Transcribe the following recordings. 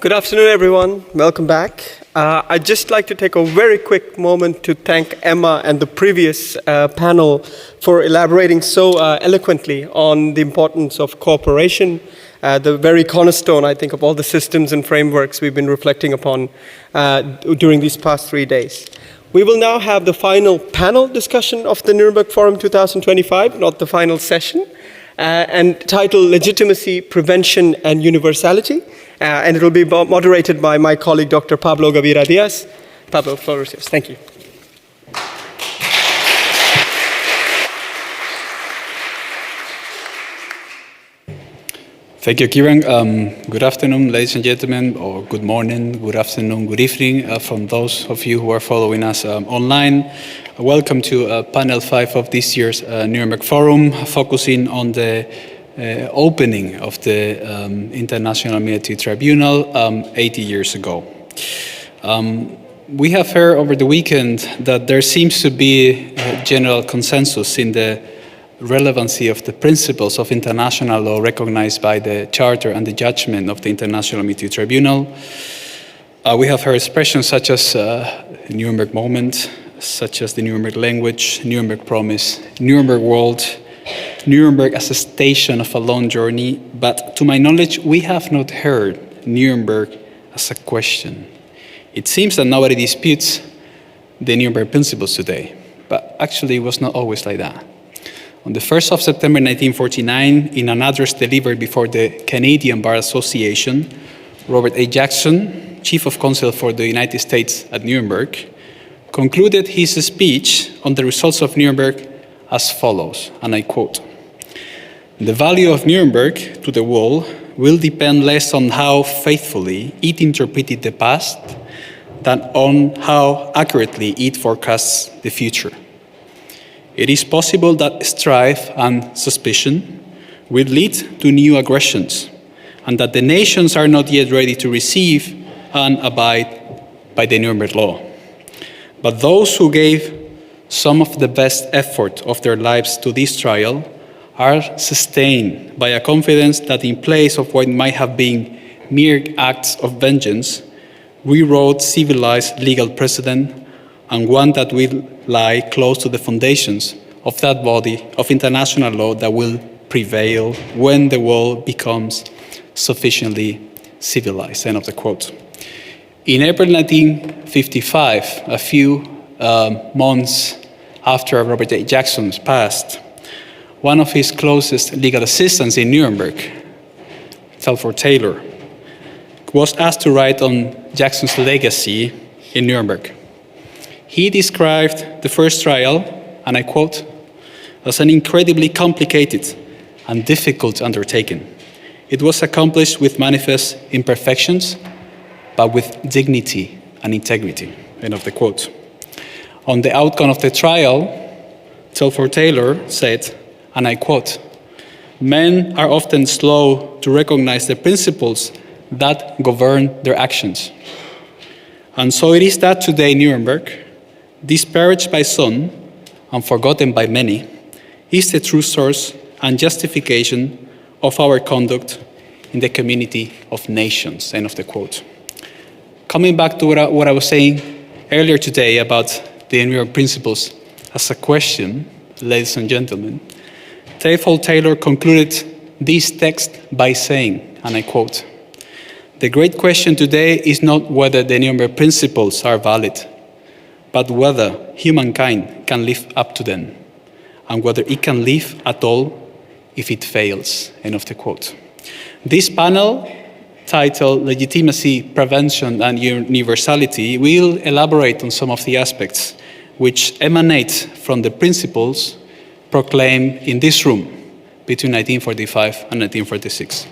Good afternoon, everyone. Welcome back. I'd just like to take a very quick moment to thank Emma and the previous panel for elaborating so eloquently on the importance of cooperation, the very cornerstone, I think, of all the systems and frameworks we've been reflecting upon during these past 3 days. We will now have the final panel discussion of the Nuremberg Forum 2025, not the final session, and titled Legitimacy, Prevention, and Universality. And it will be moderated by my colleague, Dr. Pablo Gavira Díaz. Pablo, floor is yours. Thank you. Thank you, Kiran. Good afternoon, ladies and gentlemen, or good morning, good afternoon, good evening from those of you who are following us online. Welcome to panel 5 of this year's Nuremberg Forum, focusing on the opening of the International Military Tribunal 80 years ago. We have heard over the weekend that there seems to be a general consensus in the relevancy of the principles of international law recognized by the Charter and the judgment of the International Military Tribunal. We have heard expressions such as the Nuremberg moment, such as the Nuremberg language, Nuremberg promise, Nuremberg world, Nuremberg as a station of a long journey, but to my knowledge, we have not heard Nuremberg as a question. It seems that nobody disputes the Nuremberg principles today, but actually it was not always like that. On the 1st of September 1949, in an address delivered before the Canadian Bar Association, Robert A. Jackson, Chief of Counsel for the United States at Nuremberg, concluded his speech on the results of Nuremberg as follows, and I quote, "The value of Nuremberg to the world will depend less on how faithfully it interpreted the past than on how accurately it forecasts the future. It is possible that strife and suspicion will lead to new aggressions, and that the nations are not yet ready to receive and abide by the Nuremberg law. But those who gave some of the best effort of their lives to this trial are sustained by a confidence that in place of what might have been mere acts of vengeance, we wrote civilized legal precedent, and one that will lie close to the foundations of that body of international law that will prevail when the world becomes sufficiently civilized." End of the quote. In April 1955, a few months after Robert A. Jackson passed, one of his closest legal assistants in Nuremberg, Telford Taylor, was asked to write on Jackson's legacy in Nuremberg. He described the first trial, and I quote, as an incredibly complicated and difficult undertaking. It was accomplished with manifest imperfections, but with dignity and integrity. End of the quote. On the outcome of the trial, Telford Taylor said, and I quote, "Men are often slow to recognize the principles that govern their actions. And so it is that today Nuremberg, disparaged by some and forgotten by many, is the true source and justification of our conduct in the community of nations." End of the quote. Coming back to what I was saying earlier today about the Nuremberg principles as a question, ladies and gentlemen, Telford Taylor concluded this text by saying, and I quote, "The great question today is not whether the Nuremberg principles are valid, but whether humankind can live up to them, and whether it can live at all if it fails." End of the quote. This panel, titled Legitimacy, Prevention, and Universality, will elaborate on some of the aspects which emanate from the principles proclaimed in this room between 1945 and 1946.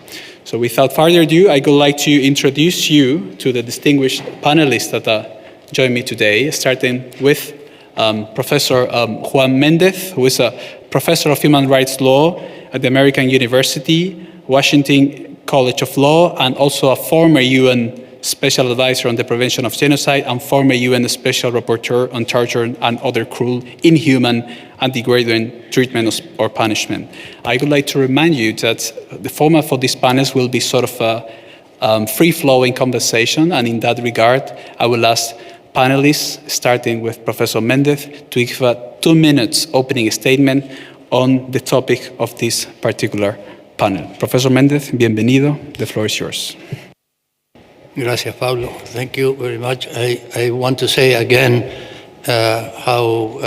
So without further ado, I would like to introduce you to the distinguished panelists that join me today, starting with Professor Juan Méndez, who is a professor of human rights law at the American University, Washington College of Law, and also a former UN Special Advisor on the Prevention of Genocide and former UN Special Rapporteur on torture and other cruel, inhuman, and degrading treatment or punishment. I would like to remind you that the format for these panels will be sort of free-flowing conversation. And in that regard, I will ask panelists, starting with Professor Méndez, to give a 2 minutes opening statement on the topic of this particular panel. Professor Méndez, bienvenido. The floor is yours. Gracias, Pablo. Thank you very much. I want to say again how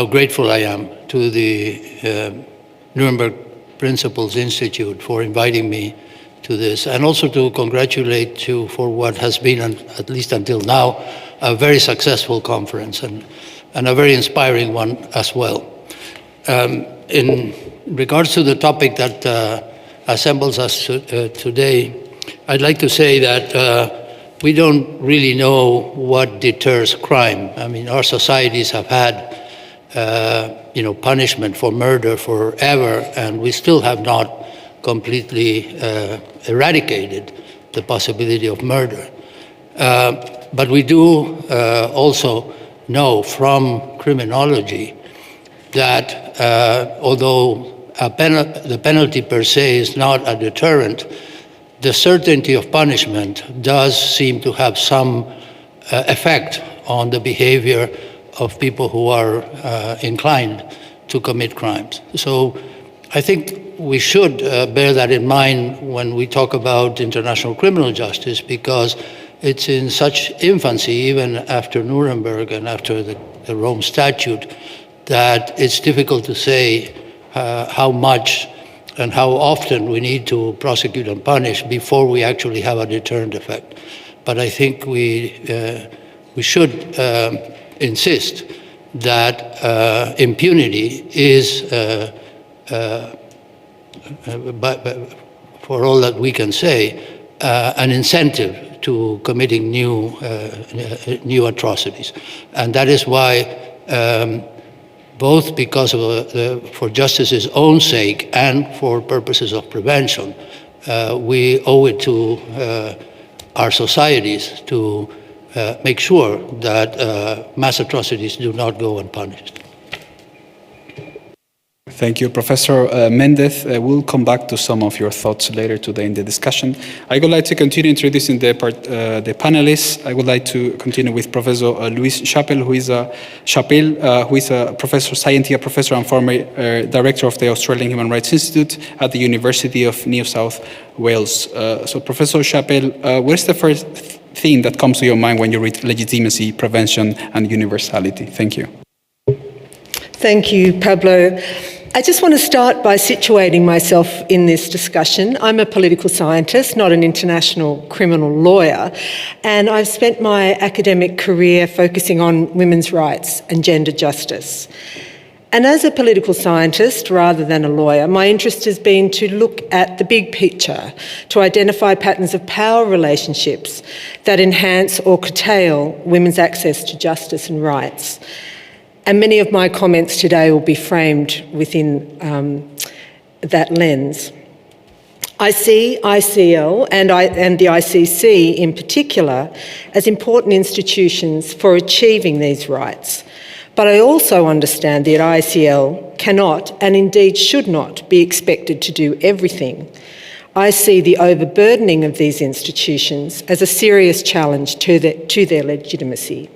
grateful I am to the Nuremberg Principles Institute for inviting me to this, and also to congratulate you for what has been, at least until now, a very successful conference and a very inspiring one as well. In regards to the topic that assembles us today, I'd like to say that we don't really know what deters crime. I mean, our societies have had punishment for murder forever, and we still have not completely eradicated the possibility of murder. But we do also know from criminology that although the penalty per se is not a deterrent, the certainty of punishment does seem to have some effect on the behavior of people who are inclined to commit crimes. So I think we should bear that in mind when we talk about international criminal justice, because it's in such infancy, even after Nuremberg and after the Rome Statute, that it's difficult to say how much and how often we need to prosecute and punish before we actually have a deterrent effect. But I think we should insist that impunity is, for all that we can say, an incentive to committing new atrocities. And that is why both because of for justice's own sake and for purposes of prevention, we owe it to our societies to make sure that mass atrocities do not go unpunished. Thank you, Professor Méndez. We'll come back to some of your thoughts later today in the discussion. I would like to continue introducing the panelists. I would like to continue with Professor Louise Chappell, who is a professor, Scientia professor and former director of the Australian Human Rights Institute at the University of New South Wales. So, Professor Chappell, what is the first thing that comes to your mind when you read legitimacy, prevention, and universality? Thank you. Thank you, Pablo. I just want to start by situating myself in this discussion. I'm a political scientist, not an international criminal lawyer, and I've spent my academic career focusing on women's rights and gender justice. And as a political scientist, rather than a lawyer, my interest has been to look at the big picture, to identify patterns of power relationships that enhance or curtail women's access to justice and rights. And many of my comments today will be framed within that lens. I see ICL and the ICC in particular as important institutions for achieving these rights. But I also understand that ICL cannot and indeed should not be expected to do everything. I see the overburdening of these institutions as a serious challenge to their legitimacy.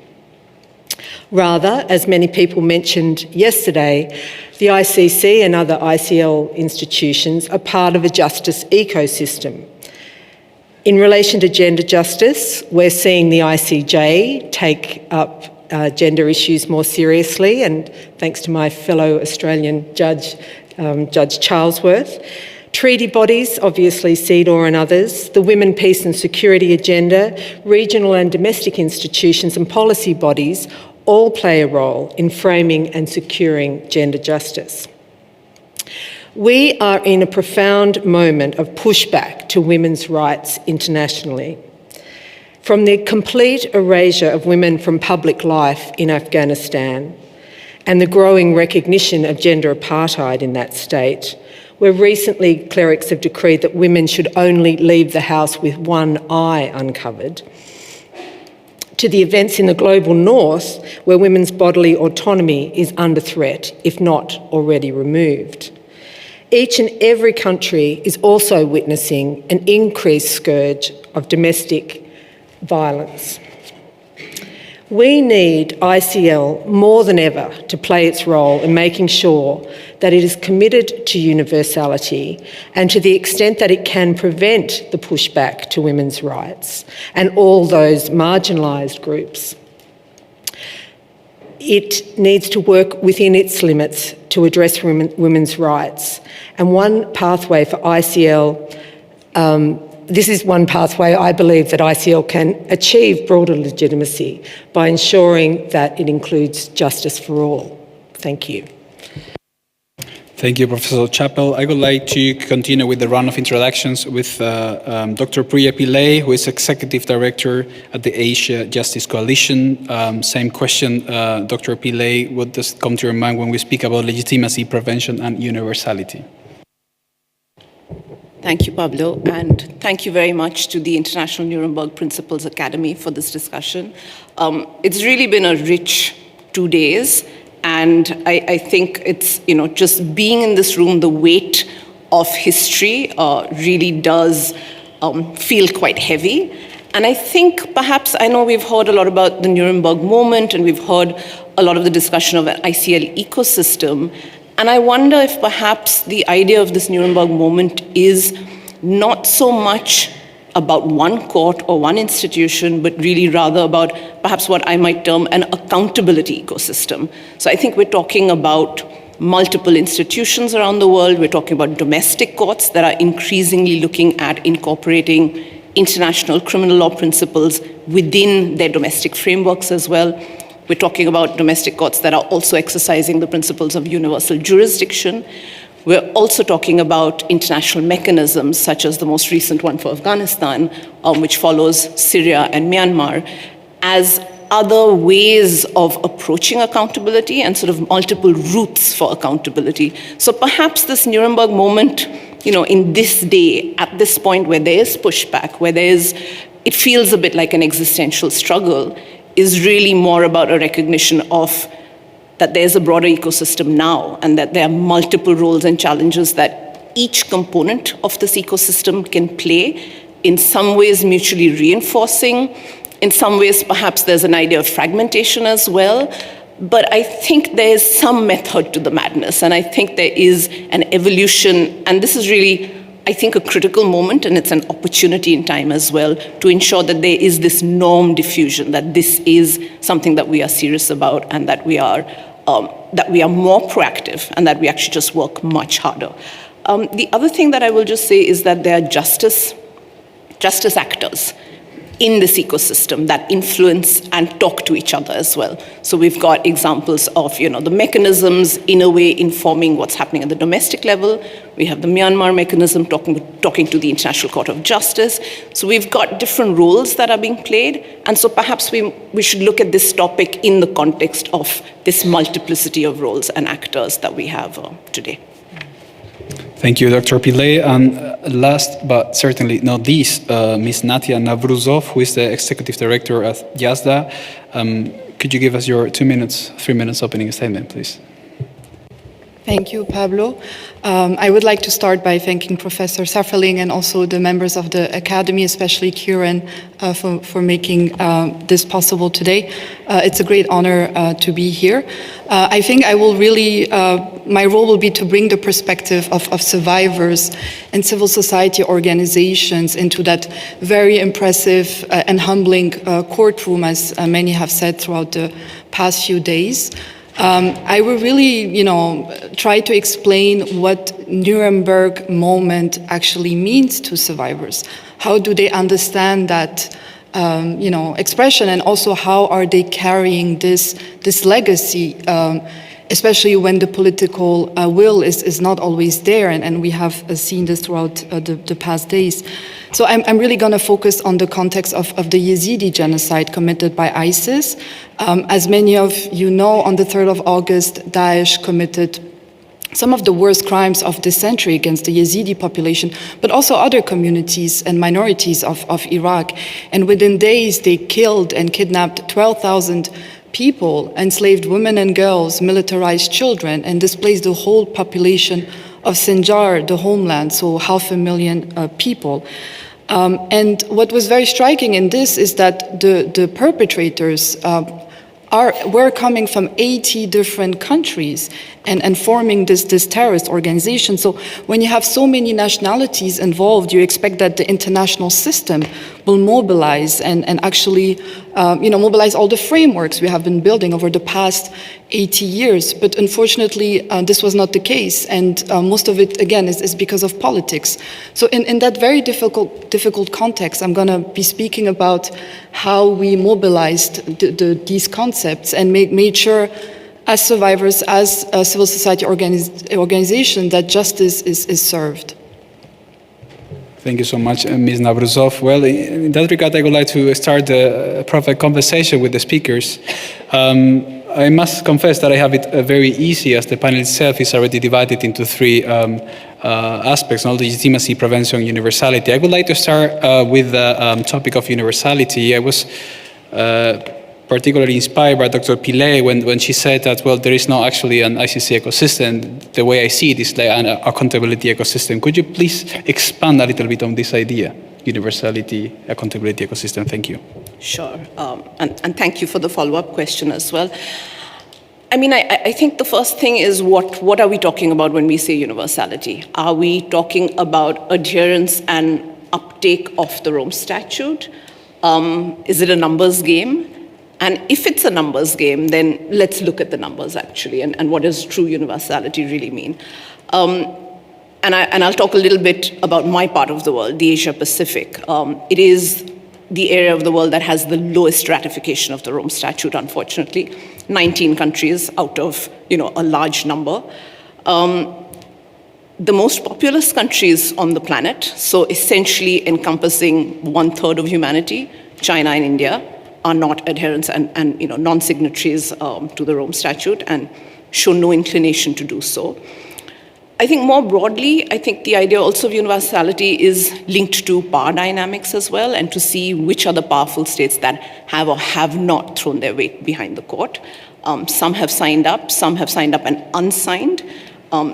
Rather, as many people mentioned yesterday, the ICC and other ICL institutions are part of a justice ecosystem. In relation to gender justice, we're seeing the ICJ take up gender issues more seriously, and thanks to my fellow Australian judge, Judge Charlesworth. Treaty bodies, obviously CEDAW and others, the Women, Peace and Security Agenda, regional and domestic institutions and policy bodies all play a role in framing and securing gender justice. We are in a profound moment of pushback to women's rights internationally. From the complete erasure of women from public life in Afghanistan and the growing recognition of gender apartheid in that state, where recently clerics have decreed that women should only leave the house with one eye uncovered, to the events in the global north where women's bodily autonomy is under threat, if not already removed. Each and every country is also witnessing an increased scourge of domestic violence. We need ICL more than ever to play its role in making sure that it is committed to universality and to the extent that it can prevent the pushback to women's rights and all those marginalised groups. It needs to work within its limits to address women's rights. And one pathway for ICL, this is one pathway I believe that ICL can achieve broader legitimacy by ensuring that it includes justice for all. Thank you. Thank you, Professor Chappell. I would like to continue with the round of introductions with Dr. Priya Pillai, who is Executive Director at the Asia Justice Coalition. Same question, Dr. Pillai, what does come to your mind when we speak about legitimacy, prevention, and universality? Thank you, Pablo, and thank you very much to the International Nuremberg Principles Academy for this discussion. It's really been a rich 2 days, and I think it's, just being in this room, the weight of history really does feel quite heavy. And I think perhaps, I know we've heard a lot about the Nuremberg moment, and we've heard a lot of the discussion of an ICL ecosystem. And I wonder if perhaps the idea of this Nuremberg moment is not so much about one court or one institution, but really rather about perhaps what I might term an accountability ecosystem. So I think we're talking about multiple institutions around the world. We're talking about domestic courts that are increasingly looking at incorporating international criminal law principles within their domestic frameworks as well. We're talking about domestic courts that are also exercising the principles of universal jurisdiction. We're also talking about international mechanisms, such as the most recent one for Afghanistan, which follows Syria and Myanmar, as other ways of approaching accountability and sort of multiple routes for accountability. So perhaps this Nuremberg moment, in this day, at this point where there is pushback, where it feels a bit like an existential struggle, is really more about a recognition of that there's a broader ecosystem now, and that there are multiple roles and challenges that each component of this ecosystem can play, in some ways mutually reinforcing, in some ways perhaps there's an idea of fragmentation as well. But I think there is some method to the madness, and I think there is an evolution, and this is really, I think, a critical moment, and it's an opportunity in time as well to ensure that there is this norm diffusion, that this is something that we are serious about, and that we are more proactive, and that we actually just work much harder. The other thing that I will just say is that there are justice actors in this ecosystem that influence and talk to each other as well. So we've got examples of, the mechanisms in a way informing what's happening at the domestic level. We have the Myanmar mechanism talking to the International Court of Justice. So we've got different roles that are being played. And so perhaps we should look at this topic in the context of this multiplicity of roles and actors that we have today. Thank you, Dr. Pillai. And last but certainly not least, Ms. Natia Navrouzov, who is the Executive Director at YASDA. Could you give us your 3 minutes opening statement, please? Thank you, Pablo. I would like to start by thanking Professor Safraling and also the members of the Academy, especially Kieran, for making this possible today. It's a great honor to be here. I think I will really, my role will be to bring the perspective of survivors and civil society organizations into that very impressive and humbling courtroom, as many have said throughout the past few days. I will really, try to explain what Nuremberg moment actually means to survivors. How do they understand that, expression, and also how are they carrying this legacy, especially when the political will is not always there, and we have seen this throughout the past days. So I'm really going to focus on the context of the Yazidi genocide committed by ISIS. As many of you know, on the 3rd of August, Daesh committed some of the worst crimes of this century against the Yazidi population, but also other communities and minorities of Iraq. And within days, they killed and kidnapped 12,000 people, enslaved women and girls, militarized children, and displaced the whole population of Sinjar, the homeland, so 500,000 people. And what was very striking in this is that the perpetrators were coming from 80 different countries and forming this terrorist organization. So when you have so many nationalities involved, you expect that the international system will mobilize and actually mobilize all the frameworks we have been building over the past 80 years. But unfortunately, this was not the case. And most of it, again, is because of politics. So in that very difficult context, I'm going to be speaking about how we mobilized these concepts and made sure, as survivors, as a civil society organization, that justice is served. Thank you so much, Ms. Navrouzov. Well, in that regard, I would like to start a proper conversation with the speakers. I must confess that I have it very easy, as the panel itself is already divided into three aspects: legitimacy, prevention, universality. I would like to start with the topic of universality. I was particularly inspired by Dr. Pillai when she said that, well, there is not actually an ICC ecosystem. The way I see it is like an accountability ecosystem. Could you please expand a little bit on this idea, universality, accountability ecosystem? Thank you. Sure, and thank you for the follow-up question as well. I mean, I think the first thing is what are we talking about when we say universality? Are we talking about adherence and uptake of the Rome Statute? Is it a numbers game? And if it's a numbers game, then let's look at the numbers actually, and what does true universality really mean? And I'll talk a little bit about my part of the world, the Asia Pacific. It is the area of the world that has the lowest ratification of the Rome Statute, unfortunately. 19 countries out of a large number. The most populous countries on the planet, so essentially encompassing 1/3 of humanity, China and India, are not adherents and non-signatories to the Rome Statute and show no inclination to do so. I think more broadly, I think the idea also of universality is linked to power dynamics as well, and to see which are the powerful states that have or have not thrown their weight behind the court. Some have signed up and unsigned.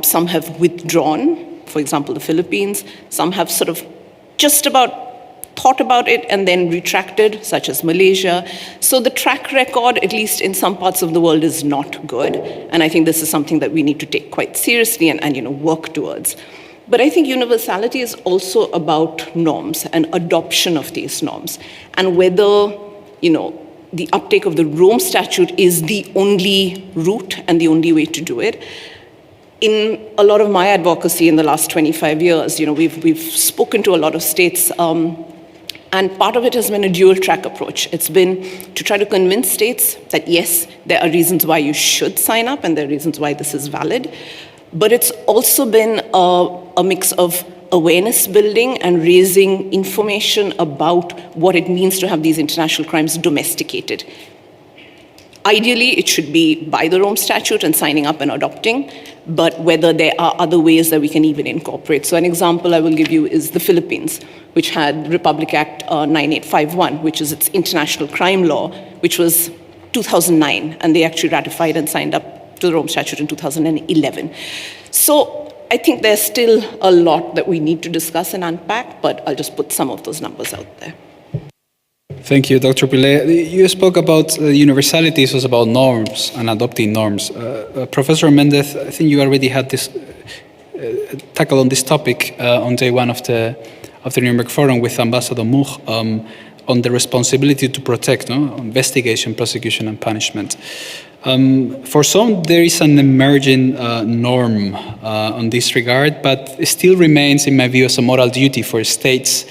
Some have withdrawn, for example, the Philippines. Some have sort of just about thought about it and then retracted, such as Malaysia. So the track record, at least in some parts of the world, is not good. And I think this is something that we need to take quite seriously and work towards. But I think universality is also about norms and adoption of these norms. And whether, the uptake of the Rome Statute is the only route and the only way to do it. In a lot of my advocacy in the last 25 years, we've spoken to a lot of states, and part of it has been a dual-track approach. It's been to try to convince states that, yes, there are reasons why you should sign up and there are reasons why this is valid. But it's also been a mix of awareness building and raising information about what it means to have these international crimes domesticated. Ideally, it should be by the Rome Statute and signing up and adopting, but whether there are other ways that we can even incorporate. So an example I will give you is the Philippines, which had Republic Act 9851, which is its international crime law, which was 2009, and they actually ratified and signed up to the Rome Statute in 2011. So I think there's still a lot that we need to discuss and unpack, but I'll just put some of those numbers out there. Thank you, Dr. Pillai. You spoke about universality, it was about norms and adopting norms. Professor Méndez, I think you already had this tackle on this topic on day one of the Nuremberg Forum with Ambassador Moore on the responsibility to protect, investigation, prosecution, and punishment. For some, there is an emerging norm on this regard, but it still remains, in my view, as a moral duty for states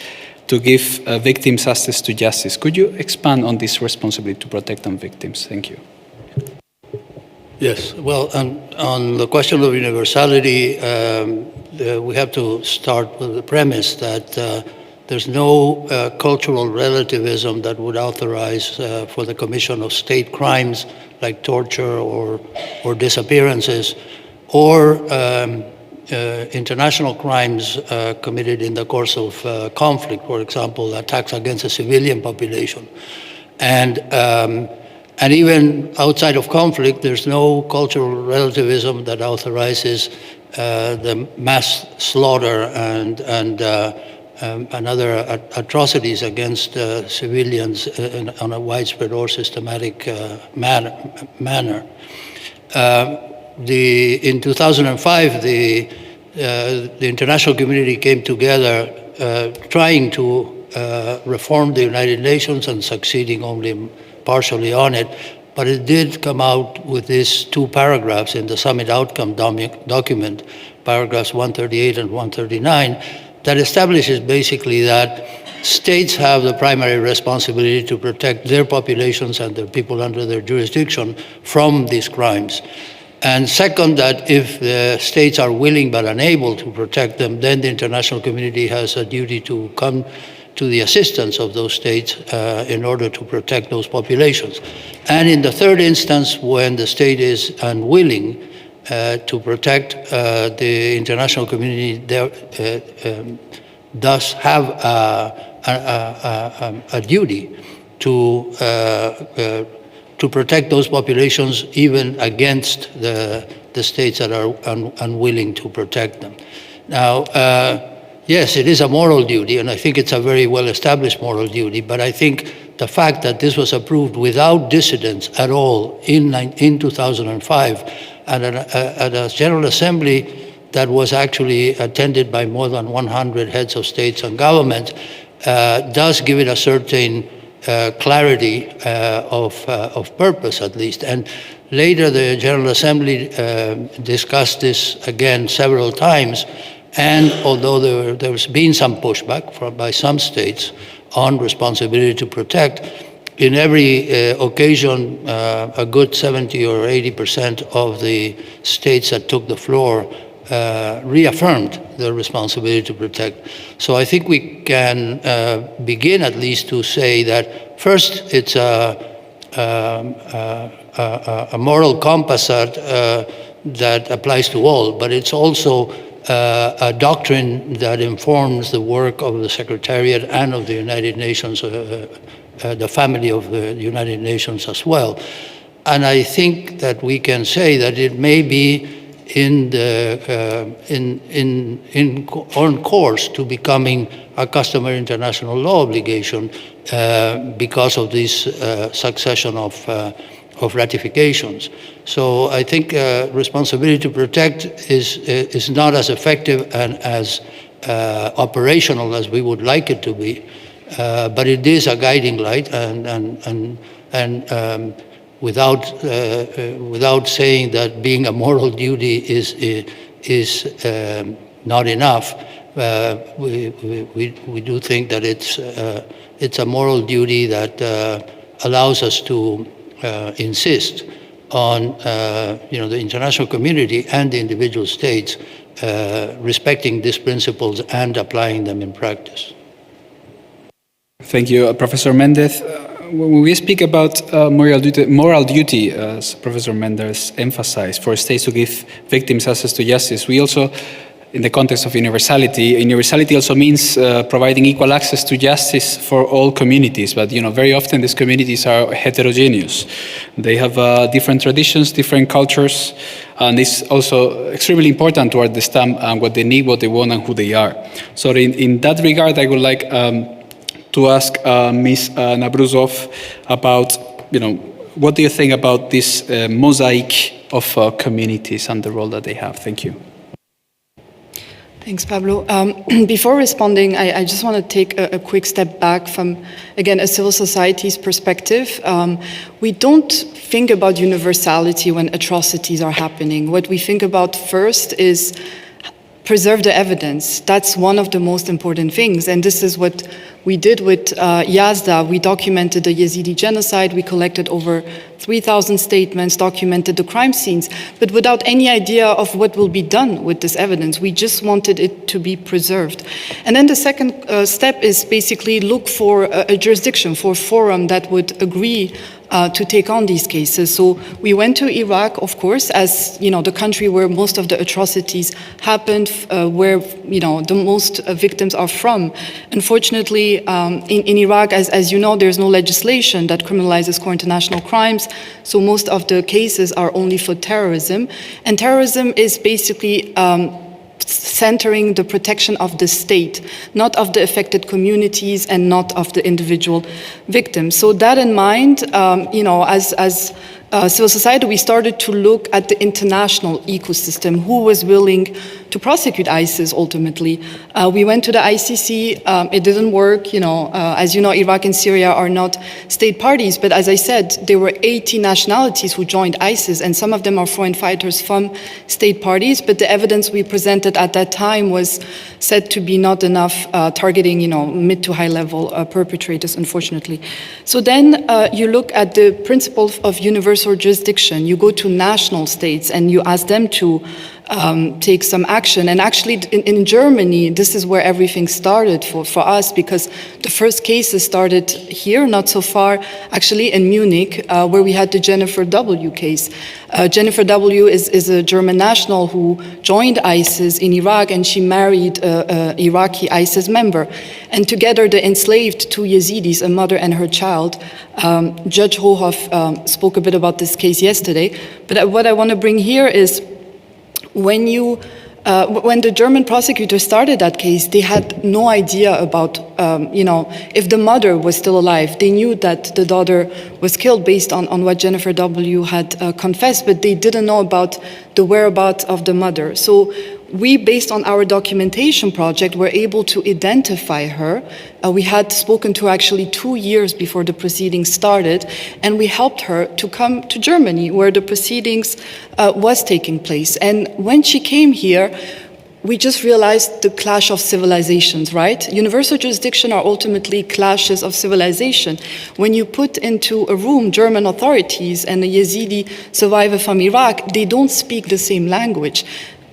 to give victims access to justice. Could you expand on this responsibility to protect them victims? Thank you. Yes, well, on the question of universality, we have to start with the premise that there's no cultural relativism that would authorize for the commission of state crimes like torture or disappearances, or international crimes committed in the course of conflict, for example, attacks against a civilian population. And even outside of conflict, there's no cultural relativism that authorizes the mass slaughter and other atrocities against civilians on a widespread or systematic manner. In 2005, the international community came together trying to reform the United Nations and succeeding only partially on it. But it did come out with these 2 paragraphs in the summit outcome document, paragraphs 138 and 139, that establishes basically that states have the primary responsibility to protect their populations and the people under their jurisdiction from these crimes. And second, that if the states are willing but unable to protect them, then the international community has a duty to come to the assistance of those states in order to protect those populations. And in the third instance, when the state is unwilling to protect, the international community does have a duty to protect those populations even against the states that are unwilling to protect them. Now, yes, it is a moral duty, and I think it's a very well-established moral duty, but I think the fact that this was approved without dissidents at all in 2005 at a General Assembly that was actually attended by more than 100 heads of states and governments does give it a certain clarity of purpose, at least. And later, the General Assembly discussed this again several times, and although there's been some pushback by some states on responsibility to protect, in every occasion, a good 70 or 80% of the states that took the floor reaffirmed their responsibility to protect. So I think we can begin at least to say that first, it's a moral compass that applies to all, but it's also a doctrine that informs the work of the Secretariat and of the United Nations, the family of the United Nations as well. And I think that we can say that it may be on course to becoming a customary international law obligation because of this succession of ratifications. So I think responsibility to protect is not as effective and as operational as we would like it to be, but it is a guiding light, and without saying that being a moral duty is not enough, we do think that it's a moral duty that allows us to insist on the international community and the individual states respecting these principles and applying them in practice. Thank you, Professor Méndez. When we speak about moral duty, as Professor Méndez emphasized, for states to give victims access to justice, we also, in the context of universality also means providing equal access to justice for all communities. But very often these communities are heterogeneous. They have different traditions, different cultures, and it's also extremely important to understand what they need, what they want, and who they are. So in that regard, I would like to ask Ms. Navrouzov about, what do you think about this mosaic of communities and the role that they have? Thank you. Thanks, Pablo. Before responding, I just want to take a quick step back from, again, a civil society's perspective. We don't think about universality when atrocities are happening. What we think about first is preserve the evidence. That's one of the most important things. And this is what we did with Yazda. We documented the Yazidi genocide. We collected over 3,000 statements, documented the crime scenes, but without any idea of what will be done with this evidence. We just wanted it to be preserved. And then the second step is basically look for a jurisdiction, for a forum that would agree to take on these cases. So we went to Iraq, of course, as the country where most of the atrocities happened, where the most victims are from. Unfortunately, in Iraq, as you know, there's no legislation that criminalizes core international crimes. So most of the cases are only for terrorism, and terrorism is basically centering the protection of the state, not of the affected communities and not of the individual victims. So that in mind, as civil society, we started to look at the international ecosystem, who was willing to prosecute ISIS ultimately. We went to the ICC, it didn't work, as you know, Iraq and Syria are not state parties, but as I said, there were 80 nationalities who joined ISIS, and some of them are foreign fighters from state parties, but the evidence we presented at that time was said to be not enough, targeting, mid to high level perpetrators, unfortunately. So then you look at the principle of universal jurisdiction. You go to national states and you ask them to take some action. And actually in Germany, this is where everything started for us, because the first cases started here, not so far, actually in Munich, where we had the Jennifer W. case. Jennifer W. is a German national who joined ISIS in Iraq, and she married an Iraqi ISIS member. And together they enslaved two Yazidis, a mother and her child. Judge Hohoff spoke a bit about this case yesterday, but what I want to bring here is when the German prosecutor started that case, they had no idea about, if the mother was still alive. They knew that the daughter was killed based on what Jennifer W. had confessed, but they didn't know about the whereabouts of the mother. So we, based on our documentation project, were able to identify her. We had spoken to her actually 2 years before the proceedings started, and we helped her to come to Germany, where the proceedings was taking place. And when she came here, we just realized the clash of civilizations, right? Universal jurisdiction are ultimately clashes of civilization. When you put into a room German authorities and a Yazidi survivor from Iraq, they don't speak the same language.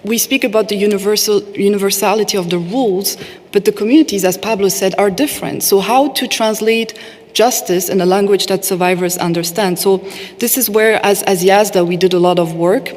We speak about the universality of the rules, but the communities, as Pablo said, are different. So how to translate justice in a language that survivors understand? So this is where, as YASDA, we did a lot of work.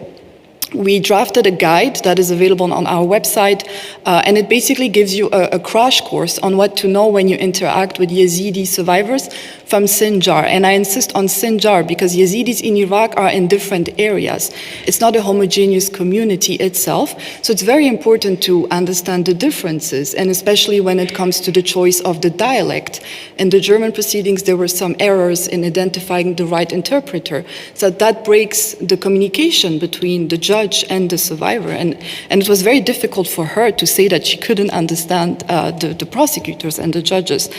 We drafted a guide that is available on our website, and it basically gives you a crash course on what to know when you interact with Yazidi survivors from Sinjar. And I insist on Sinjar because Yazidis in Iraq are in different areas. It's not a homogeneous community itself, so it's very important to understand the differences, and especially when it comes to the choice of the dialect. In the German proceedings, there were some errors in identifying the right interpreter, so that breaks the communication between the judge and the survivor, and it was very difficult for her to say that she couldn't understand the prosecutors and the judges.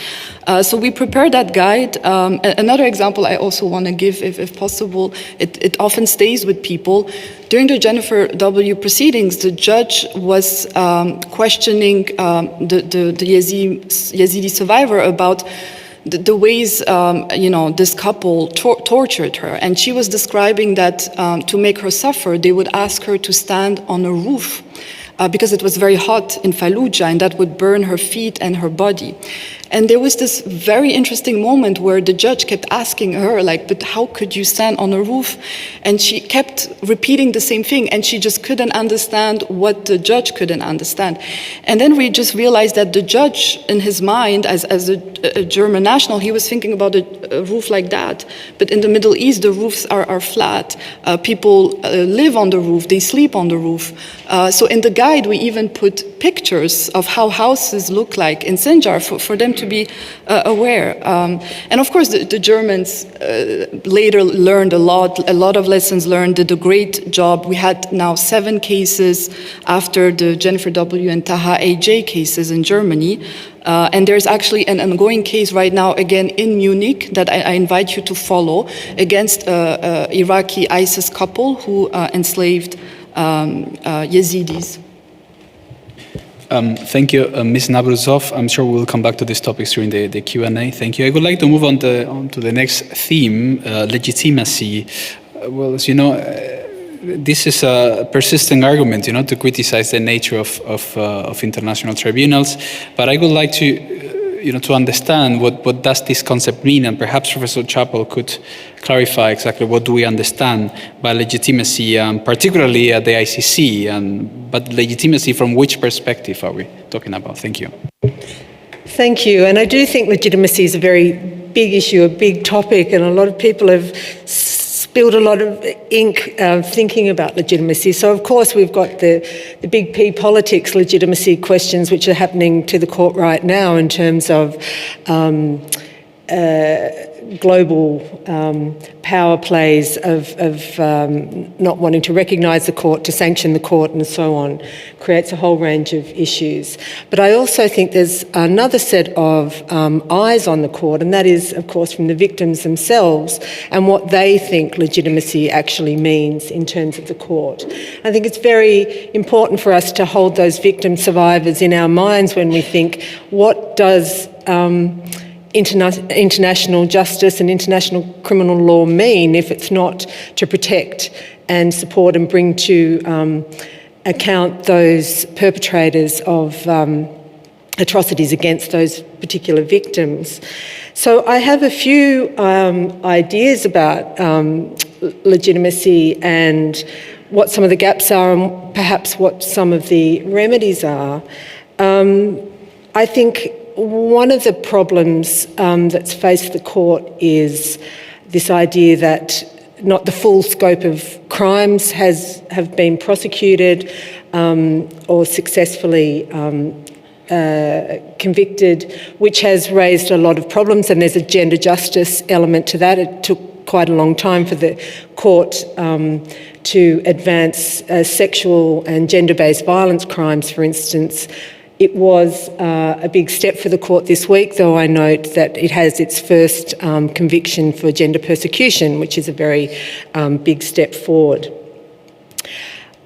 So we prepared that guide. Another example I also want to give, if possible, it often stays with people. During the Jennifer W. proceedings, the judge was questioning the Yazidi survivor about the ways, this couple tortured her. And she was describing that to make her suffer, they would ask her to stand on a roof because it was very hot in Fallujah, and that would burn her feet and her body. And there was this very interesting moment where the judge kept asking her, but how could you stand on a roof? And she kept repeating the same thing, and she just couldn't understand what the judge couldn't understand. And then we just realized that the judge, in his mind, as a German national, he was thinking about a roof like that. But in the Middle East, the roofs are flat. People live on the roof, they sleep on the roof. So in the guide, we even put pictures of how houses look like in Sinjar for them to be aware. And of course, the Germans later learned a lot of lessons learned, did a great job. We had now 7 cases after the Jennifer W. and Taha AJ cases in Germany. And there's actually an ongoing case right now, again in Munich, that I invite you to follow, against an Iraqi ISIS couple who enslaved Yazidis. Thank you, Ms. Navrouzov. I'm sure we'll come back to these topics during the Q&A. Thank you. I would like to move on to the next theme, legitimacy. Well, as you know, this is a persistent argument, to criticize the nature of international tribunals. But I would like to, to understand what does this concept mean, and perhaps Professor Chappell could clarify exactly what do we understand by legitimacy, particularly at the ICC, but legitimacy from which perspective are we talking about? Thank you. Thank you. And I do think legitimacy is a very big issue, a big topic, and a lot of people have spilled a lot of ink thinking about legitimacy. So, of course, we've got the big P politics legitimacy questions which are happening to the court right now in terms of global power plays of not wanting to recognise the court, to sanction the court and so on, creates a whole range of issues. But I also think there's another set of eyes on the court, and that is, of course, from the victims themselves and what they think legitimacy actually means in terms of the court. I think it's very important for us to hold those victim survivors in our minds when we think, what does international justice and international criminal law mean if it's not to protect and support and bring to account those perpetrators of atrocities against those particular victims? So I have a few ideas about legitimacy and what some of the gaps are and perhaps what some of the remedies are. I think one of the problems that's faced the court is this idea that not the full scope of crimes have been prosecuted or successfully convicted, which has raised a lot of problems, and there's a gender justice element to that. It took quite a long time for the court to advance sexual and gender-based violence crimes, for instance. It was a big step for the court this week, though I note that it has its first conviction for gender persecution, which is a very big step forward.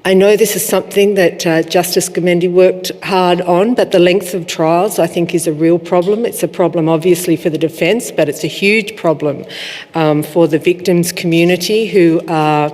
I know this is something that Justice Gamendi worked hard on, but the length of trials, I think, is a real problem. It's a problem, obviously, for the defence, but it's a huge problem for the victims' community who are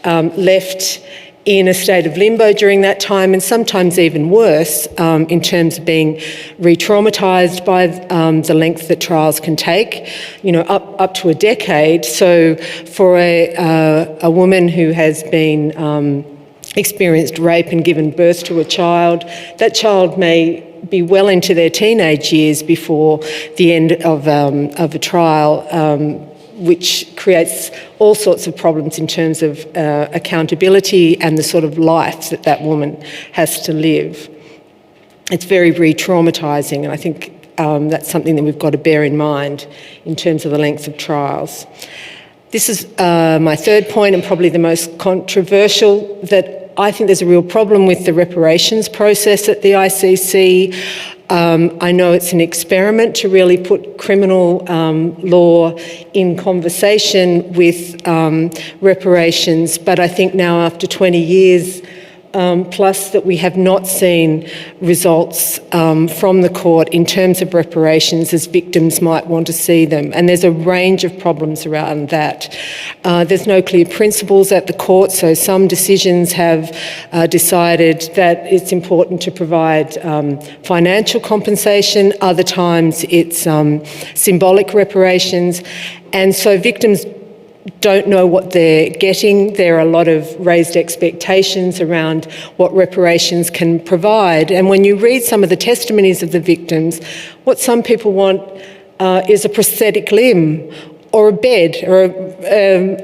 left in a state of limbo during that time, and sometimes even worse in terms of being re-traumatised by the length that trials can take, up to a decade. So for a woman who has been experienced rape and given birth to a child, that child may be well into their teenage years before the end of a trial, which creates all sorts of problems in terms of accountability and the sort of life that woman has to live. It's very re-traumatising, and I think that's something that we've got to bear in mind in terms of the length of trials. This is my third point, and probably the most controversial, that I think there's a real problem with the reparations process at the ICC. I know it's an experiment to really put criminal law in conversation with reparations, but I think now after 20 years plus that we have not seen results from the court in terms of reparations as victims might want to see them. And there's a range of problems around that. There's no clear principles at the court, so some decisions have decided that it's important to provide financial compensation, other times it's symbolic reparations, and so victims don't know what they're getting. There are a lot of raised expectations around what reparations can provide. And when you read some of the testimonies of the victims, what some people want is a prosthetic limb or a bed or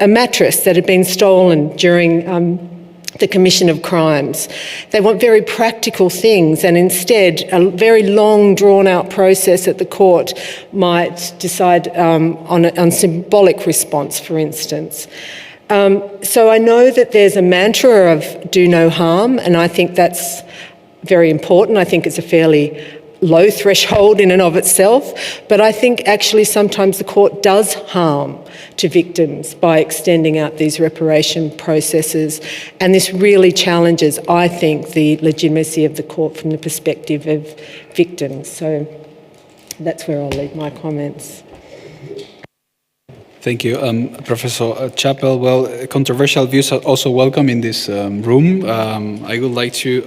a mattress that had been stolen during the commission of crimes. They want very practical things, and instead a very long drawn-out process at the court might decide on symbolic response, for instance. So I know that there's a mantra of do no harm, and I think that's very important. I think it's a fairly low threshold in and of itself, but I think actually sometimes the court does harm to victims by extending out these reparation processes, and this really challenges, I think, the legitimacy of the court from the perspective of victims. So that's where I'll leave my comments. Thank you, Professor Chappell. Well, controversial views are also welcome in this room. I would like to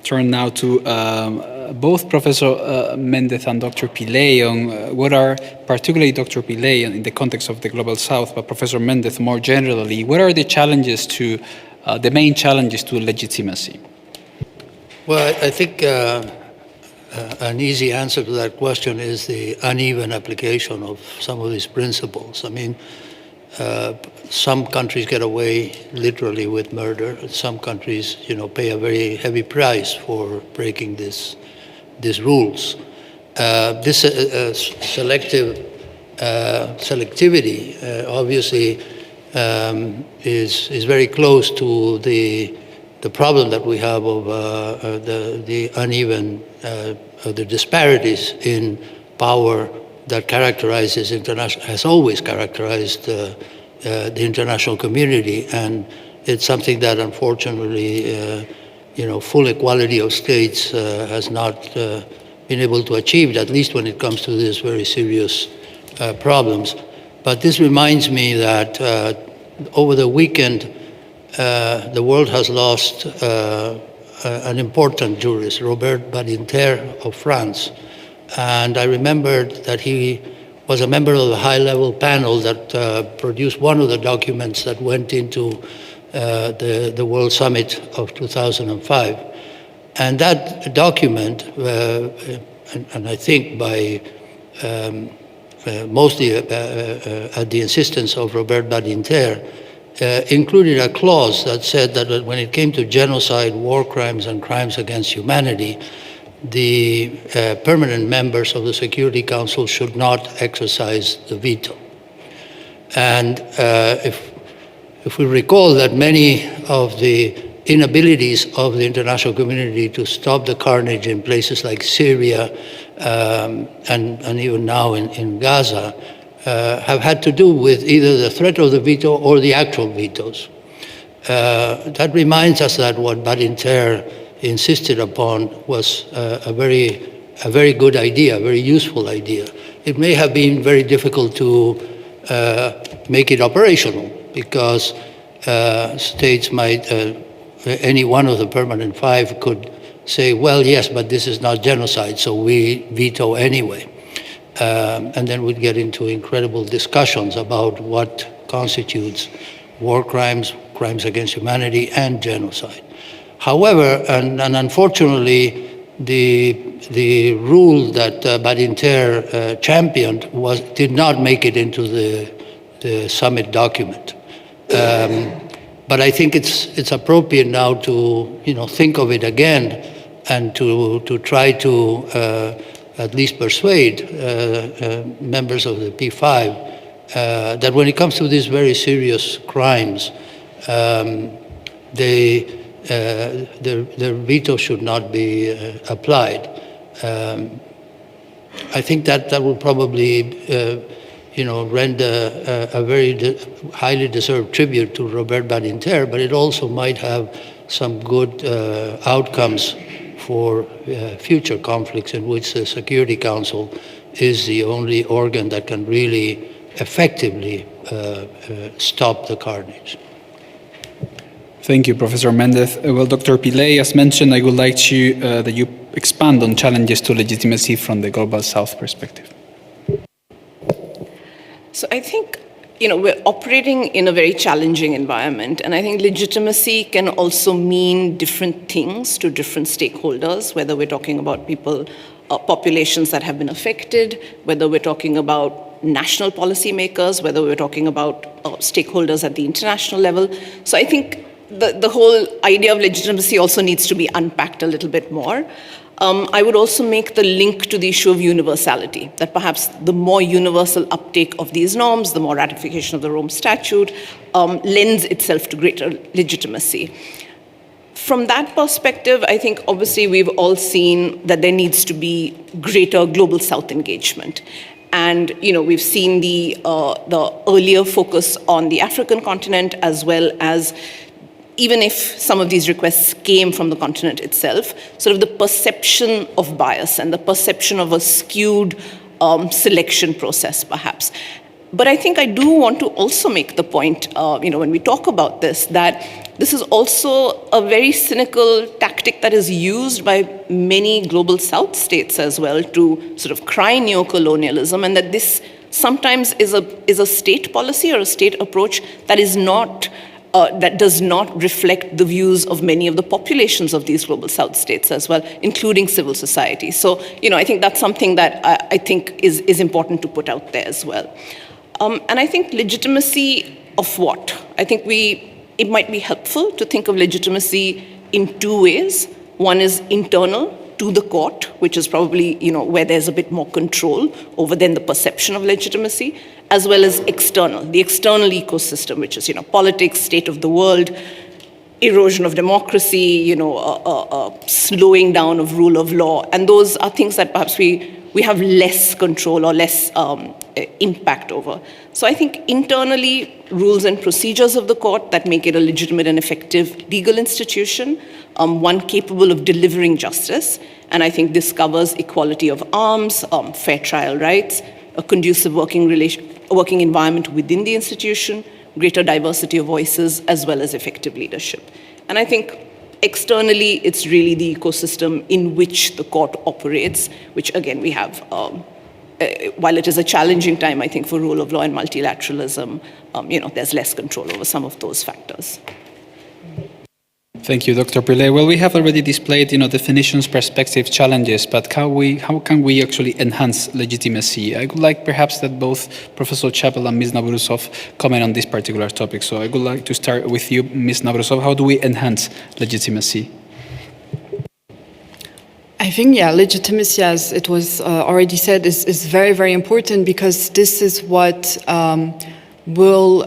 turn now to both Professor Méndez and Dr. Pillai on what are, particularly Dr. Pillai in the context of the Global South, but Professor Méndez more generally, what are the challenges to, the main challenges to legitimacy? Well, I think an easy answer to that question is the uneven application of some of these principles. I mean, some countries get away literally with murder. Some countries, pay a very heavy price for breaking these rules. This selectivity obviously is very close to the problem that we have of the uneven, the disparities in power that characterizes has always characterized the international community, and it's something that unfortunately, full equality of states has not been able to achieve, at least when it comes to these very serious problems. But this reminds me that over the weekend, the world has lost an important jurist, Robert Badinter of France. And I remembered that he was a member of the high-level panel that produced one of the documents that went into the World Summit of 2005. And that document, and I think by mostly at the insistence of Robert Badinter, included a clause that said that when it came to genocide, war crimes, and crimes against humanity, the permanent members of the Security Council should not exercise the veto. And if we recall that many of the inabilities of the international community to stop the carnage in places like Syria and even now in Gaza have had to do with either the threat of the veto or the actual vetoes. That reminds us that what Badinter insisted upon was a very good idea, a very useful idea. It may have been very difficult to make it operational because states might, any one of the permanent five could say, well, yes, but this is not genocide, so we veto anyway. And then we'd get into incredible discussions about what constitutes war crimes, crimes against humanity, and genocide. However, and unfortunately, the rule that Badinter championed did not make it into the summit document. But I think it's appropriate now to think of it again and to try to at least persuade members of the P5 that when it comes to these very serious crimes, their veto should not be applied. I think that will probably render a very highly deserved tribute to Robert Badinter, but it also might have some good outcomes for future conflicts in which the Security Council is the only organ that can really effectively stop the carnage. Thank you, Professor Méndez. Well, Dr. Pillai, as mentioned, I would like that you expand on challenges to legitimacy from the Global South perspective. So I think, we're operating in a very challenging environment, and I think legitimacy can also mean different things to different stakeholders, whether we're talking about people, populations that have been affected, whether we're talking about national policymakers, whether we're talking about stakeholders at the international level. So I think the whole idea of legitimacy also needs to be unpacked a little bit more. I would also make the link to the issue of universality, that perhaps the more universal uptake of these norms, the more ratification of the Rome Statute, lends itself to greater legitimacy. From that perspective, I think obviously we've all seen that there needs to be greater Global South engagement. And we've seen the earlier focus on the African continent, as well as, even if some of these requests came from the continent itself, sort of the perception of bias and the perception of a skewed selection process, perhaps. But I think I do want to also make the point, when we talk about this, that this is also a very cynical tactic that is used by many global South states as well to sort of cry neocolonialism, and that this sometimes is a state policy or a state approach that is not that does not reflect the views of many of the populations of these global South states as well, including civil society. So, I think that's something that I think is important to put out there as well. And I think legitimacy of what? I think it might be helpful to think of legitimacy in two ways. One is internal to the court, which is probably, where there's a bit more control over then the perception of legitimacy, as well as external, the external ecosystem, which is, politics, state of the world, erosion of democracy, slowing down of rule of law. And those are things that perhaps we have less control or less impact over. So I think internally, rules and procedures of the court that make it a legitimate and effective legal institution, one capable of delivering justice. And I think this covers equality of arms, fair trial rights, a conducive working environment within the institution, greater diversity of voices, as well as effective leadership. And I think externally, it's really the ecosystem in which the court operates, which again, we have, while it is a challenging time, I think, for rule of law and multilateralism, there's less control over some of those factors. Thank you, Dr. Pillai. Well, we have already displayed, definitions, perspectives, challenges, but how can we actually enhance legitimacy? I would like perhaps that both Professor Chappell and Ms. Navrouzov comment on this particular topic. So I would like to start with you, Ms. Navrouzov. How do we enhance legitimacy? I think, legitimacy, as it was already said, is very, very important, because this is what will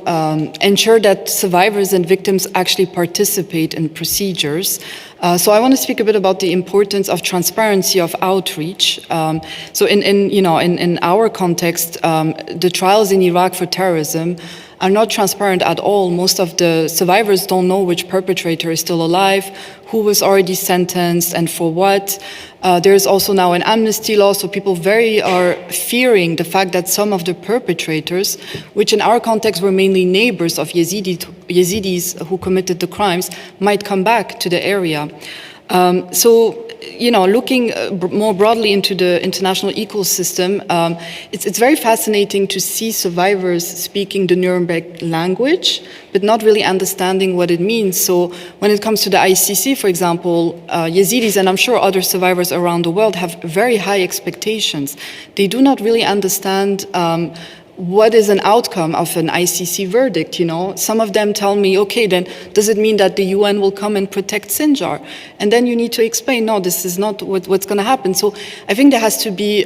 ensure that survivors and victims actually participate in procedures. So I want to speak a bit about the importance of transparency, of outreach. So in our context, the trials in Iraq for terrorism are not transparent at all. Most of the survivors don't know which perpetrator is still alive, who was already sentenced, and for what. There's also now an amnesty law, so people are fearing the fact that some of the perpetrators, which in our context were mainly neighbors of Yazidis who committed the crimes, might come back to the area. Looking more broadly into the international ecosystem, it's very fascinating to see survivors speaking the Nuremberg language, but not really understanding what it means. So when it comes to the ICC, for example, Yazidis, and I'm sure other survivors around the world, have very high expectations. They do not really understand what is an outcome of an ICC verdict, Some of them tell me, okay, then does it mean that the UN will come and protect Sinjar? And then you need to explain, no, this is not what's going to happen. So I think there has to be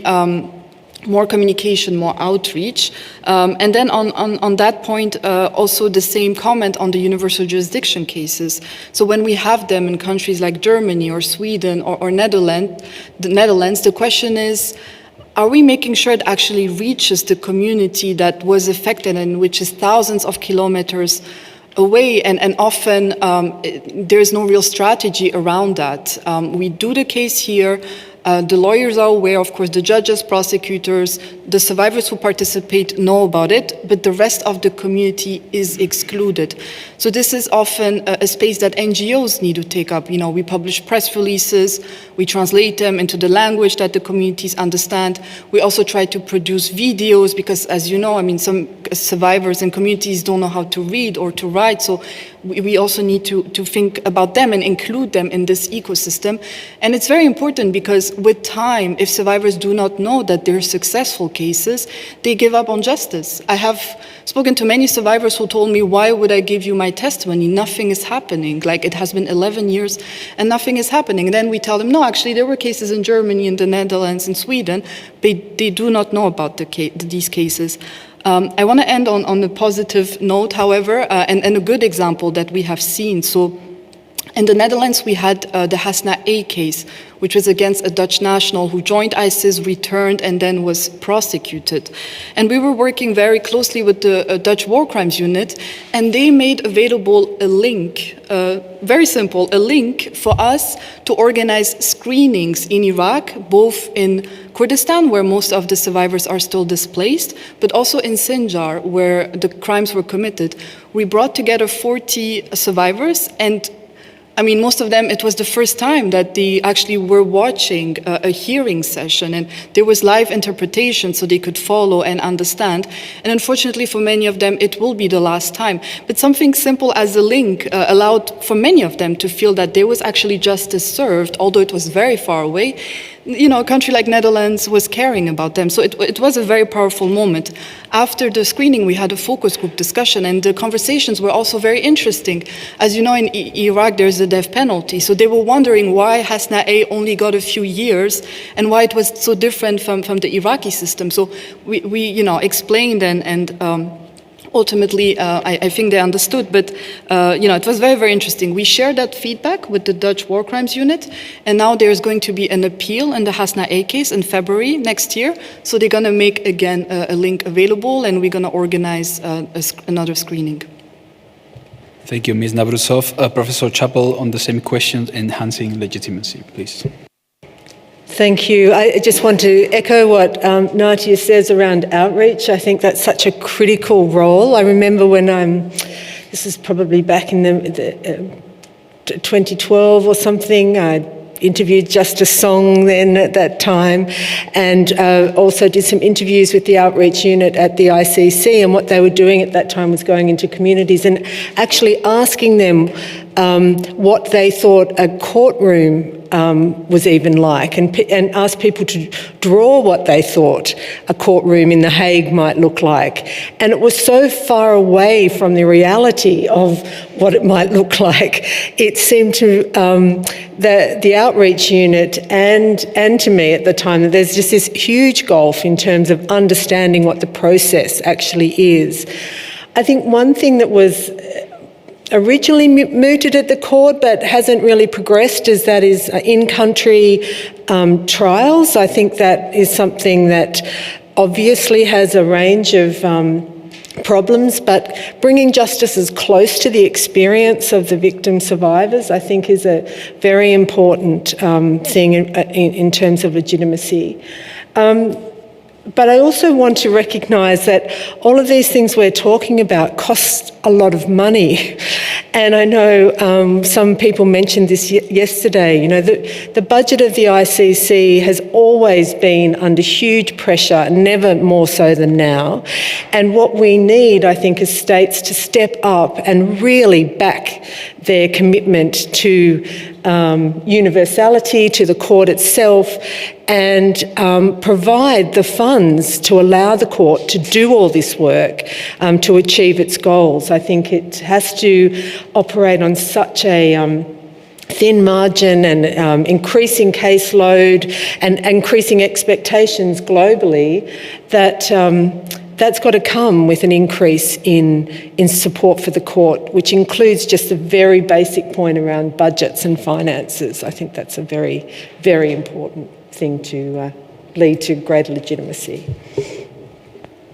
more communication, more outreach. And then on that point, also the same comment on the universal jurisdiction cases. So when we have them in countries like Germany or Sweden or Netherlands, the question is, are we making sure it actually reaches the community that was affected and which is thousands of kilometers away, and often there's no real strategy around that. We do the case here. The lawyers are aware, of course, the judges, prosecutors, the survivors who participate know about it, but the rest of the community is excluded. So this is often a space that NGOs need to take up. We publish press releases, we translate them into the language that the communities understand. We also try to produce videos because, as you know, some survivors and communities don't know how to read or to write. So we also need to think about them and include them in this ecosystem. And it's very important because with time, if survivors do not know that they're successful cases, they give up on justice. I have spoken to many survivors who told me, why would I give you my testimony? Nothing is happening. Like, it has been 11 years and nothing is happening. And then we tell them, no, actually, there were cases in Germany, in the Netherlands, in Sweden. They do not know about these cases. I want to end on a positive note, however, and a good example that we have seen. So In the Netherlands, we had the Hasna A case, which was against a Dutch national who joined ISIS, returned, and then was prosecuted. And we were working very closely with the Dutch War Crimes Unit, and they made available a link, very simple, a link for us to organize screenings in Iraq, both in Kurdistan, where most of the survivors are still displaced, but also in Sinjar, where the crimes were committed. We brought together 40 survivors, and I mean, most of them, it was the first time that they actually were watching a hearing session, and there was live interpretation so they could follow and understand. And unfortunately for many of them, it will be the last time. But something simple as a link allowed for many of them to feel that there was actually justice served, although it was very far away. You know, a country like Netherlands was caring about them. So it was a very powerful moment. After the screening, we had a focus group discussion, and the conversations were also very interesting. As you know, in Iraq, there's the death penalty. So they were wondering why Hasna A only got a few years and why it was so different from the Iraqi system. So we you know, explained and ultimately, I think they understood, but you know, it was very, very interesting. We shared that feedback with the Dutch War Crimes Unit, and now there's going to be an appeal in the Hasna A case in February next year. So they're going to make, again, a link available, and we're going to organize another screening. Thank you, Ms. Navrouzov. Professor Chappell, on the same question, enhancing legitimacy, please. Thank you. I just want to echo what Natia says around outreach. I think that's such a critical role. I remember when this is probably back in the 2012 or something, I interviewed Justice Song then at that time, and also did some interviews with the outreach unit at the ICC, and what they were doing at that time was going into communities and actually asking them what they thought a courtroom was even like, and asked people to draw what they thought a courtroom in The Hague might look like. And it was so far away from the reality of what it might look like. It seemed to the outreach unit and to me at the time that there's just this huge gulf in terms of understanding what the process actually is. I think one thing that was originally mooted at the court but hasn't really progressed is in-country trials. I think that is something that obviously has a range of problems, but bringing justice as close to the experience of the victim survivors, I think, is a very important thing in terms of legitimacy. But I also want to recognise that all of these things we're talking about cost a lot of money. And I know some people mentioned this yesterday. You know, the budget of the ICC has always been under huge pressure, never more so than now. And what we need, I think, is states to step up and really back their commitment to universality, to the court itself, and provide the funds to allow the court to do all this work to achieve its goals. I think it has to operate on such a thin margin and increasing caseload and increasing expectations globally that that's got to come with an increase in support for the court, which includes just a very basic point around budgets and finances. I think that's a very, very important thing to lead to greater legitimacy.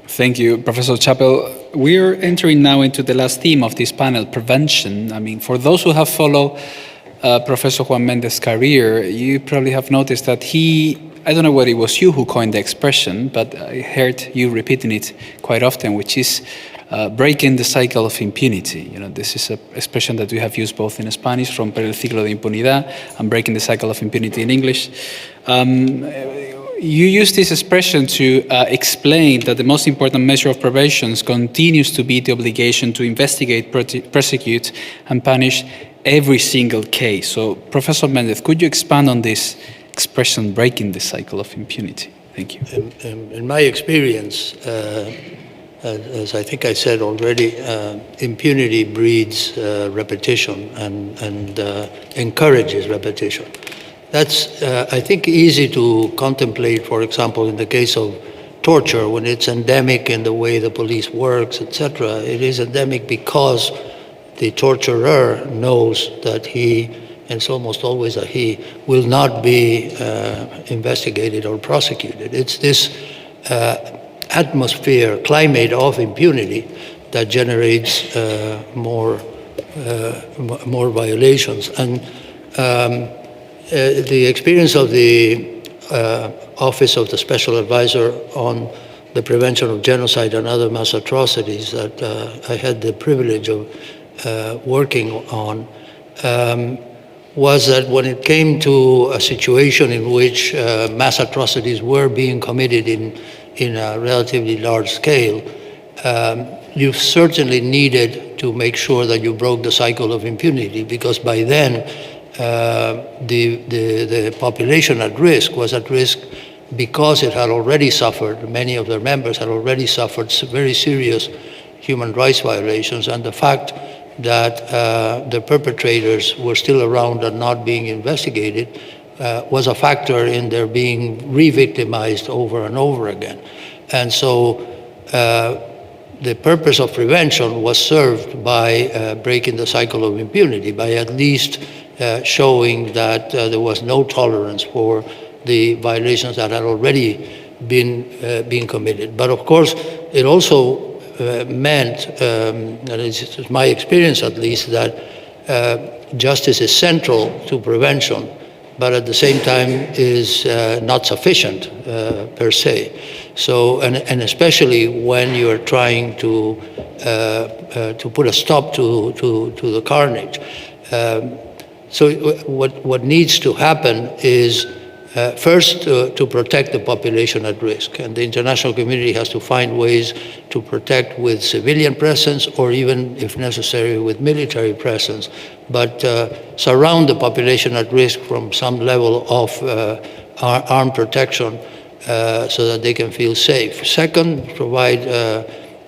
Thank you, Professor Chappell. We're entering now into the last theme of this panel, prevention. I mean, for those who have followed Professor Juan Méndez's career, you probably have noticed that I don't know whether it was you who coined the expression, but I heard you repeating it quite often, which is breaking the cycle of impunity. You know, this is an expression that we have used both in Spanish, romper el ciclo de impunidad, and breaking the cycle of impunity in English. You use this expression to explain that the most important measure of prevention continues to be the obligation to investigate, prosecute, and punish every single case. So, Professor Méndez, could you expand on this expression, breaking the cycle of impunity? Thank you. In my experience, as I think I said already, impunity breeds repetition and encourages repetition. That's, I think, easy to contemplate, for example, in the case of torture, when it's endemic in the way the police works, etc. It is endemic because the torturer knows that he, and it's almost always a he, will not be investigated or prosecuted. It's this atmosphere, climate of impunity that generates more violations. And the experience of the Office of the Special Advisor on the Prevention of Genocide and Other Mass Atrocities that I had the privilege of working on was that when it came to a situation in which mass atrocities were being committed in a relatively large scale, you certainly needed to make sure that you broke the cycle of impunity, because by then the population at risk was at risk because it had already suffered, many of their members had already suffered very serious human rights violations, and the fact that the perpetrators were still around and not being investigated was a factor in their being re-victimized over and over again. And so the purpose of prevention was served by breaking the cycle of impunity, by at least showing that there was no tolerance for the violations that had already been committed. But of course, it also meant, and it's my experience at least, that justice is central to prevention, but at the same time is not sufficient per se. So, and especially when you are trying to put a stop to the carnage. So what needs to happen is first, to protect the population at risk. And the international community has to find ways to protect with civilian presence, or even, if necessary, with military presence, but surround the population at risk from some level of armed protection so that they can feel safe. Second, provide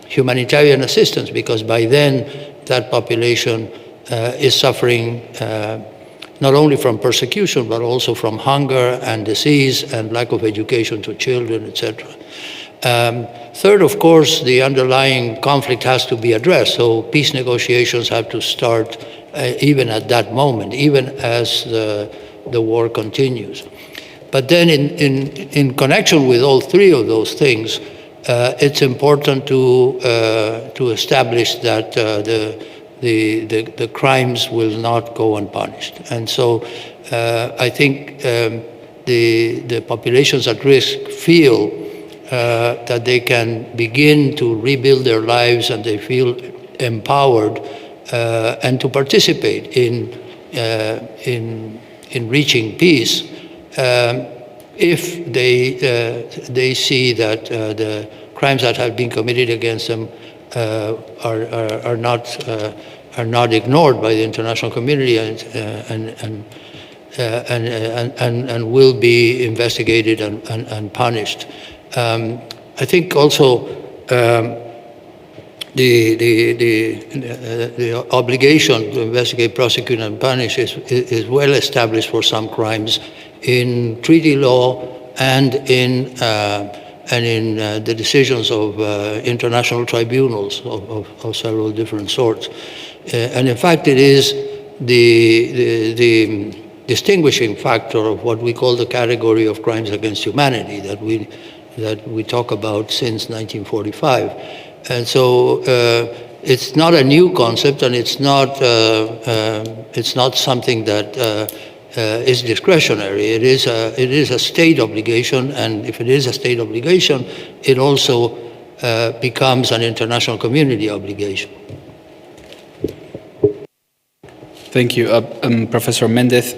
humanitarian assistance, because by then that population is suffering not only from persecution, but also from hunger and disease and lack of education to children, etc. Third, of course, the underlying conflict has to be addressed. So peace negotiations have to start even at that moment, even as the war continues. But then in connection with all three of those things, it's important to establish that the crimes will not go unpunished. And so I think the populations at risk feel that they can begin to rebuild their lives, and they feel empowered and to participate in reaching peace if they see that the crimes that have been committed against them are not ignored by the international community and will be investigated and punished. I think also the obligation to investigate, prosecute, and punish is well established for some crimes in treaty law and in the decisions of international tribunals of several different sorts. And in fact, it is the distinguishing factor of what we call the category of crimes against humanity that we talk about since 1945. And so it's not a new concept, and it's not something that is discretionary. It is a state obligation, and if it is a state obligation, it also becomes an international community obligation. Thank you, Professor Méndez.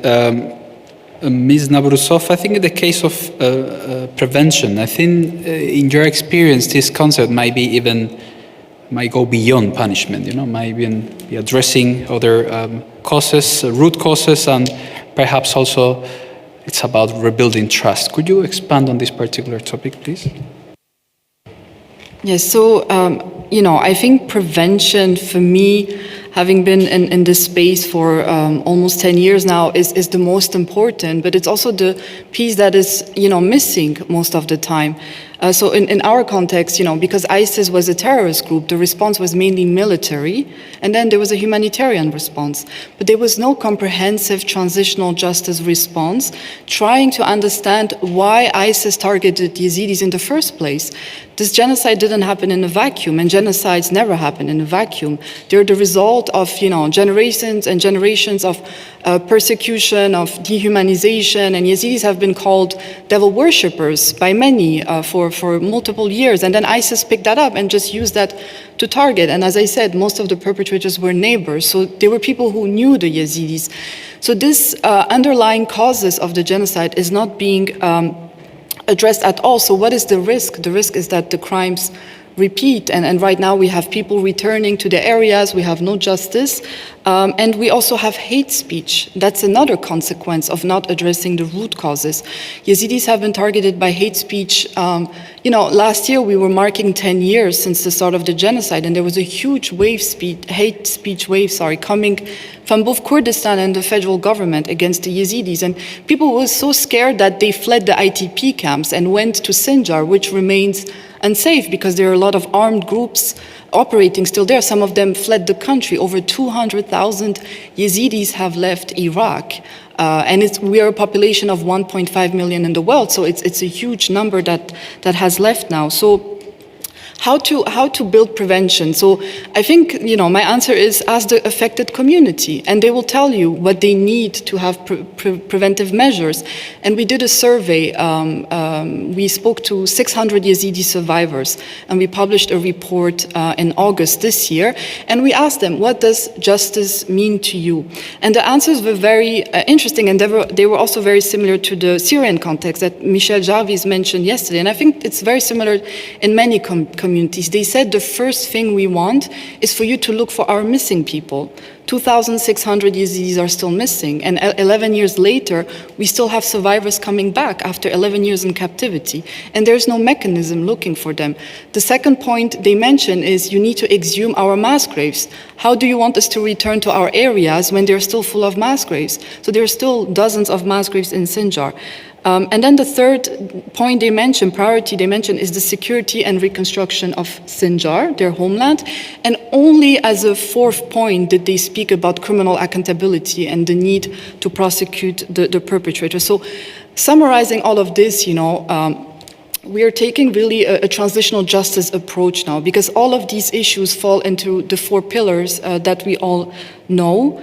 Ms. Navrouzov, I think in the case of prevention, I think in your experience, this concept might go beyond punishment, might even be addressing other causes, root causes, and perhaps also it's about rebuilding trust. Could you expand on this particular topic, please? Yes, so, I think prevention for me having been in this space for almost 10 years now, is the most important, but it's also the piece that is, missing most of the time. So in our context, because ISIS was a terrorist group, the response was mainly military, and then there was a humanitarian response. But there was no comprehensive transitional justice response trying to understand why ISIS targeted Yazidis in the first place. This genocide didn't happen in a vacuum, and genocides never happen in a vacuum. They're the result of, generations and generations of persecution, of dehumanization, and Yazidis have been called devil worshippers by many for multiple years. And then ISIS picked that up and just used that to target. And as I said, most of the perpetrators were neighbors, so they were people who knew the Yazidis. So this underlying causes of the genocide is not being addressed at all. So what is the risk? The risk is that the crimes repeat, and right now we have people returning to the areas, we have no justice, and we also have hate speech. That's another consequence of not addressing the root causes. Yazidis have been targeted by hate speech. Last year we were marking 10 years since the start of the genocide, and there was a huge hate speech wave coming from both Kurdistan and the federal government against the Yazidis. And people were so scared that they fled the ITP camps and went to Sinjar, which remains unsafe because there are a lot of armed groups operating still there. Some of them fled the country. Over 200,000 Yazidis have left Iraq. And we are a population of 1.5 million in the world, so it's a huge number that has left now. So how to build prevention? So I think, my answer is ask the affected community, and they will tell you what they need to have preventive measures. And we did a survey. We spoke to 600 Yazidi survivors, and we published a report in August this year. And we asked them, what does justice mean to you? And the answers were very interesting, and they were also very similar to the Syrian context that Michel Jarvis mentioned yesterday. And I think it's very similar in many communities. They said the first thing we want is for you to look for our missing people. 2,600 Yazidis are still missing, and 11 years later, we still have survivors coming back after 11 years in captivity, and there's no mechanism looking for them. The second point they mention is you need to exhume our mass graves. How do you want us to return to our areas when they're still full of mass graves? So there are still dozens of mass graves in Sinjar. And then the third point priority they mention, is the security and reconstruction of Sinjar, their homeland. And only as a fourth point did they speak about criminal accountability and the need to prosecute the perpetrator. So summarizing all of this, we are taking really a transitional justice approach now, because all of these issues fall into the four pillars that we all know.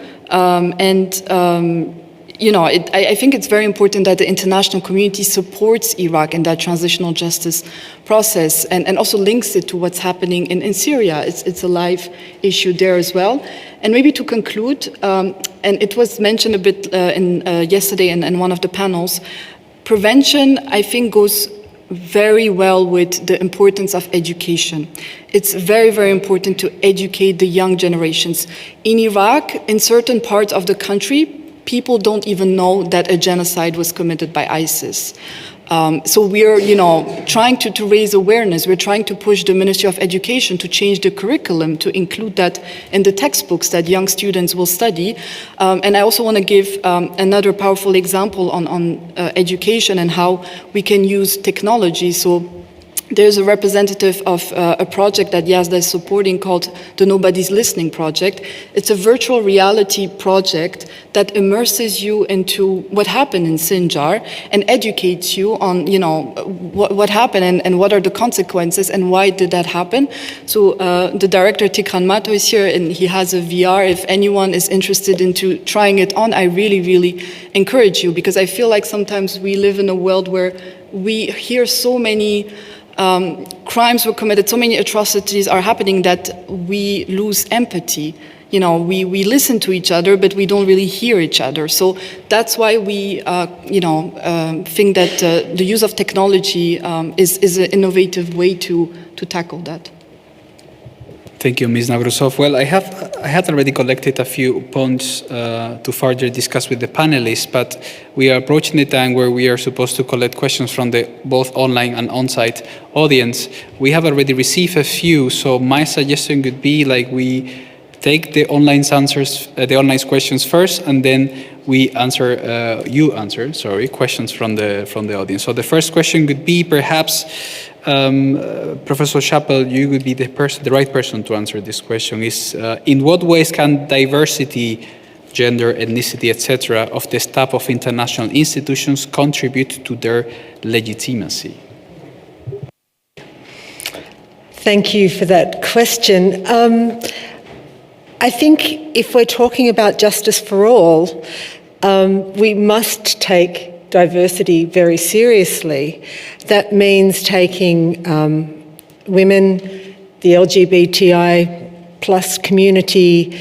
I think it's very important that the international community supports Iraq in that transitional justice process and also links it to what's happening in Syria. It's a live issue there as well. And maybe to conclude, and it was mentioned a bit yesterday in one of the panels, prevention, I think, goes very well with the importance of education. It's very, very important to educate the young generations. In Iraq, in certain parts of the country, people don't even know that a genocide was committed by ISIS. So we're, trying to raise awareness. We're trying to push the Ministry of Education to change the curriculum to include that in the textbooks that young students will study. And I also want to give another powerful example on education and how we can use technology. So there's a representative of a project that Díaz is supporting called the Nobody's Listening Project. It's a virtual reality project that immerses you into what happened in Sinjar and educates you on, what happened and what are the consequences and why did that happen. So the director, Tikran Mato, is here, and he has a VR. If anyone is interested into trying it on, I really, really encourage you, because I feel like sometimes we live in a world where we hear so many crimes were committed, so many atrocities are happening that we lose empathy. We listen to each other, but we don't really hear each other. So that's why we, think that the use of technology is an innovative way to tackle that. Thank you, Ms. Navrouzov. Well, I had already collected a few points to further discuss with the panelists, but we are approaching the time where we are supposed to collect questions from the both online and on-site audience. We have already received a few, so my suggestion could be we take the online answers, the online questions first, and then we answer. You answer, sorry, questions from the audience. So the first question would be perhaps, Professor Chappell, you would be the right person to answer this question. Is in what ways can diversity, gender, ethnicity, etc., of the staff of international institutions contribute to their legitimacy? Thank you for that question. I think if we're talking about justice for all, we must take diversity very seriously. That means taking women, the LGBTI plus community,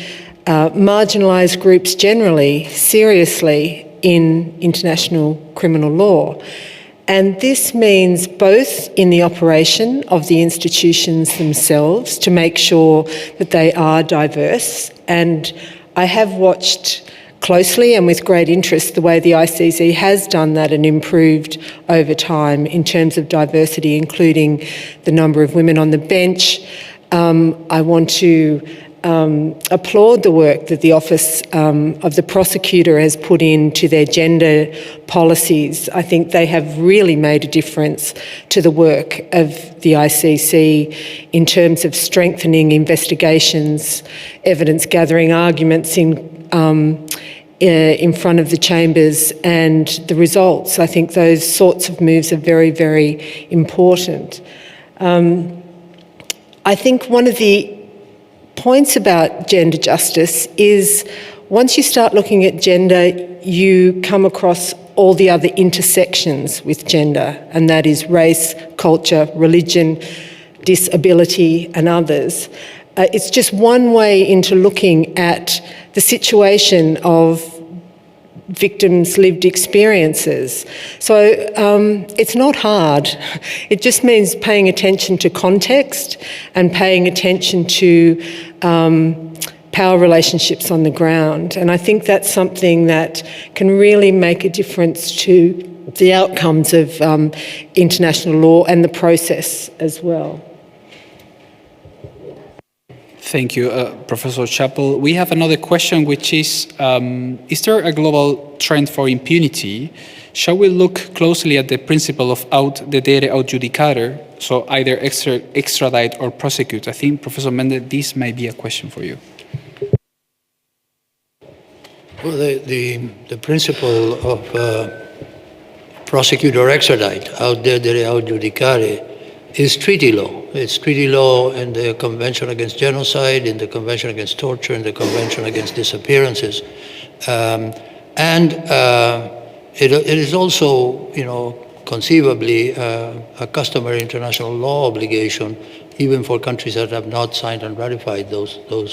marginalised groups generally, seriously in international criminal law. And this means both in the operation of the institutions themselves to make sure that they are diverse. And I have watched closely and with great interest the way the ICC has done that and improved over time in terms of diversity, including the number of women on the bench. I want to applaud the work that the Office of the Prosecutor has put into their gender policies. I think they have really made a difference to the work of the ICC in terms of strengthening investigations, evidence gathering, arguments in front of the chambers, and the results. I think those sorts of moves are very, very important. I think one of the points about gender justice is once you start looking at gender, you come across all the other intersections with gender, and that is race, culture, religion, disability, and others. It's just one way into looking at the situation of victims' lived experiences. So it's not hard. It just means paying attention to context and paying attention to power relationships on the ground. And I think that's something that can really make a difference to the outcomes of international law and the process as well. Thank you, Professor Chappell. We have another question, which is there a global trend for impunity? Shall we look closely at the principle of aut dedere aut judicare, so either extradite or prosecute? I think, Professor Méndez, this may be a question for you. Well, the principle of prosecute or extradite, aut dedere aut judicare, is treaty law. It's treaty law in the Convention Against Genocide, in the Convention Against Torture, in the Convention Against Disappearances. It is also, conceivably a customary international law obligation, even for countries that have not signed and ratified those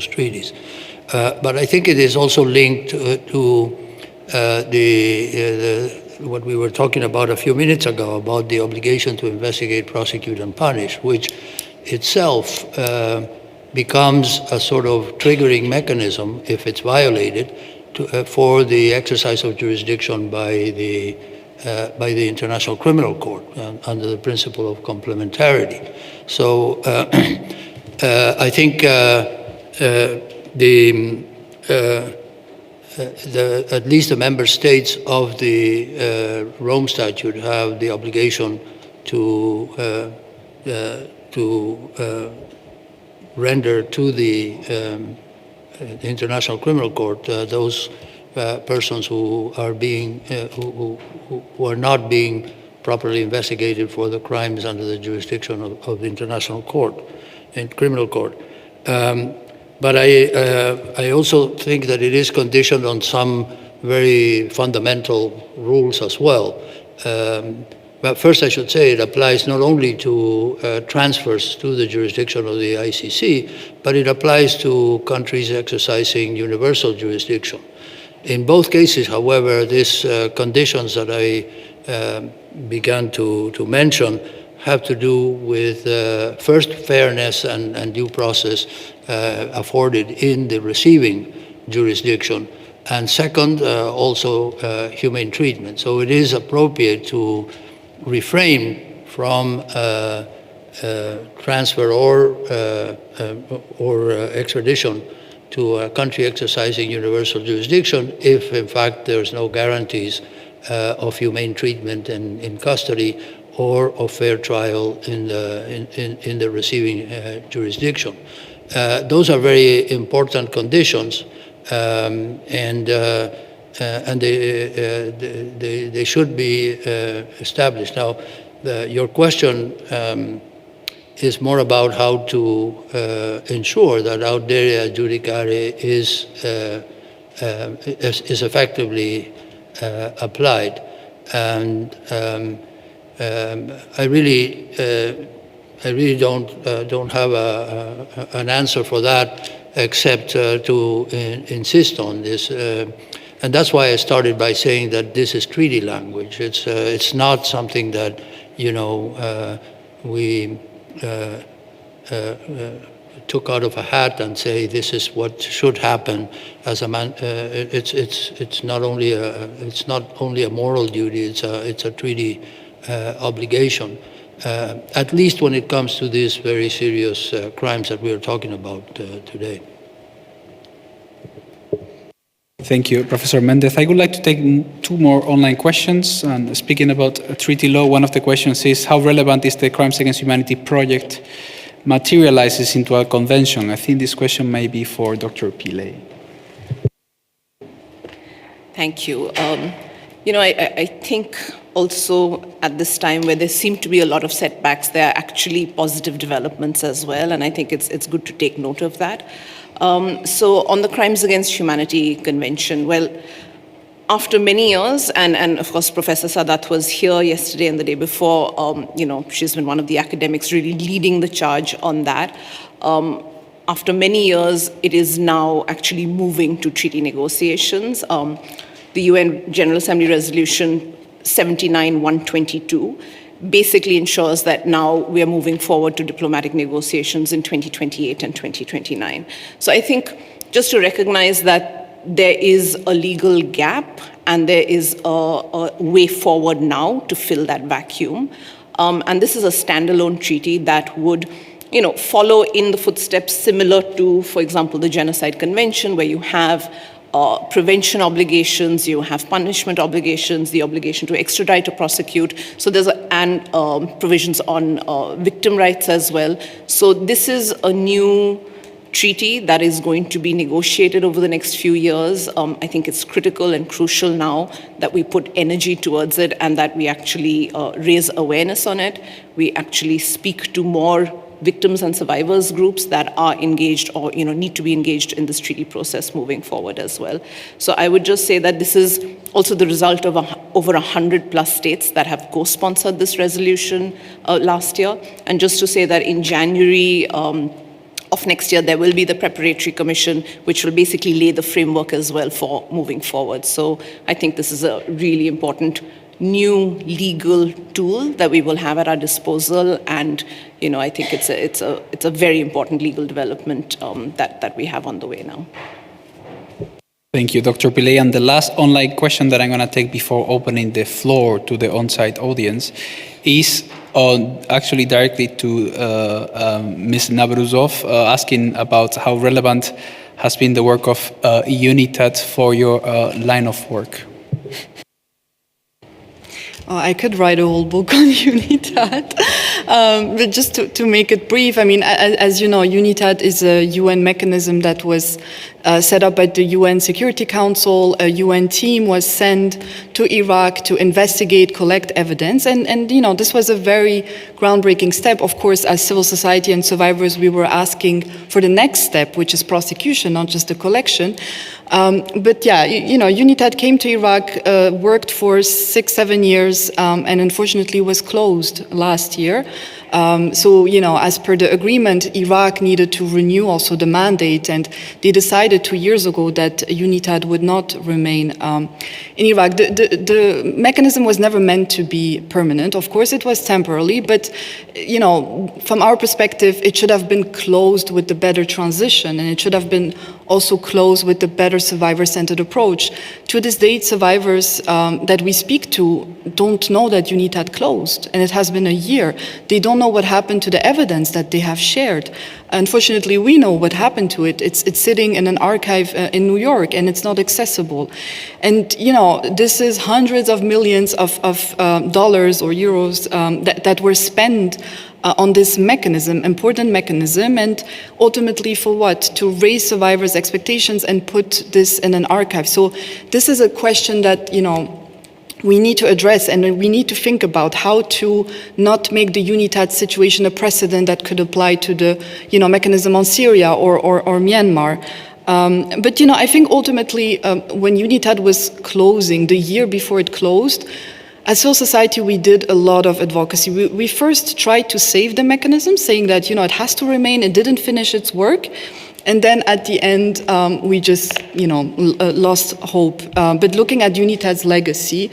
treaties. But I think it is also linked to what we were talking about a few minutes ago, about the obligation to investigate, prosecute, and punish, which itself becomes a sort of triggering mechanism, if it's violated, for the exercise of jurisdiction by the International Criminal Court under the principle of complementarity. So I think at least the member states of the Rome Statute have the obligation to render to the International Criminal Court those persons who are being who are not being properly investigated for the crimes under the jurisdiction of the International Court and Criminal Court. But I also think that it is conditioned on some very fundamental rules as well. But first I should say it applies not only to transfers to the jurisdiction of the ICC, but it applies to countries exercising universal jurisdiction. In both cases, however, these conditions that I began to mention have to do with first fairness and due process afforded in the receiving jurisdiction, and second also humane treatment. So it is appropriate to refrain from transfer or extradition to a country exercising universal jurisdiction if, in fact, there's no guarantees of humane treatment in custody or of fair trial in the receiving jurisdiction. Those are very important conditions, and they should be established. Now, your question is more about how to ensure that auderia judicare is effectively applied, and I really don't have an answer for that except to insist on this. And that's why I started by saying that this is treaty language. It's not something that, we took out of a hat and say this is what should happen as a man. It's not only a moral duty. It's a treaty obligation. At least when it comes to these very serious crimes that we are talking about today. Thank you, Professor Méndez. I would like to take two more online questions. And speaking about treaty law, one of the questions is, how relevant is the Crimes Against Humanity project materializes into a convention? I think this question may be for Dr. Pillai. Thank you. I think also at this time where there seem to be a lot of setbacks, there are actually positive developments as well, and I think it's good to take note of that. So on the Crimes Against Humanity Convention, well, after many years, and of course Professor Sadat was here yesterday and the day before, she's been one of the academics really leading the charge on that. After many years, it is now actually moving to treaty negotiations. The UN General Assembly Resolution 79-122 basically ensures that now we are moving forward to diplomatic negotiations in 2028 and 2029. So I think just to recognize that there is a legal gap and there is a way forward now to fill that vacuum. And this is a standalone treaty that would follow in the footsteps similar to, for example, the Genocide Convention, where you have prevention obligations, you have punishment obligations, the obligation to extradite or prosecute. So there's provisions on victim rights as well. So this is a new treaty that is going to be negotiated over the next few years. I think it's critical and crucial now that we put energy towards it and that we actually raise awareness on it. We actually speak to more victims and survivors groups that are engaged or need to be engaged in this treaty process moving forward as well. So I would just say that this is also the result of over 100+ states that have co-sponsored this resolution last year. And just to say that in January of next year, there will be the preparatory commission, which will basically lay the framework as well for moving forward. So I think this is a really important new legal tool that we will have at our disposal, and I think it's a very important legal development that we have on the way now. Thank you, Dr. Pillai. And the last online question that I'm going to take before opening the floor to the on-site audience is actually directly to Ms. Navrouzov, asking about how relevant has been the work of UNITAD for your line of work. I could write a whole book on UNITAD, but just to make it brief, I mean, as you know, UNITAD is a UN mechanism that was set up by the UN Security Council. A UN team was sent to Iraq to investigate, collect evidence, and this was a very groundbreaking step. Of course, as civil society and survivors, we were asking for the next step, which is prosecution, not just the collection. But yeah, UNITAD came to Iraq, worked for 6-7 years, and unfortunately was closed last year. So, as per the agreement, Iraq needed to renew also the mandate, and they decided 2 years ago that UNITAD would not remain in Iraq. The mechanism was never meant to be permanent. Of course, it was temporarily, but, from our perspective, it should have been closed with the better transition, and it should have been also close with the better survivor-centered approach. To this date, survivors that we speak to don't know that UNITAD closed, and it has been a year. They don't know what happened to the evidence that they have shared. Unfortunately, we know what happened to it. It's sitting in an archive in New York, and it's not accessible. And, you know, this is hundreds of millions of dollars or euros that were spent on this mechanism, important mechanism, and ultimately for what? To raise survivors' expectations and put this in an archive. So this is a question that, you know, we need to address, and we need to think about how to not make the UNITAD situation a precedent that could apply to the, you know, mechanism on Syria or Myanmar. But, you know, I think ultimately when UNITAD was closing, the year before it closed, as civil society, we did a lot of advocacy. We first tried to save the mechanism, saying that, you know, it has to remain, it didn't finish its work. And then at the end, we just, you know, lost hope. But looking at UNITAD's legacy,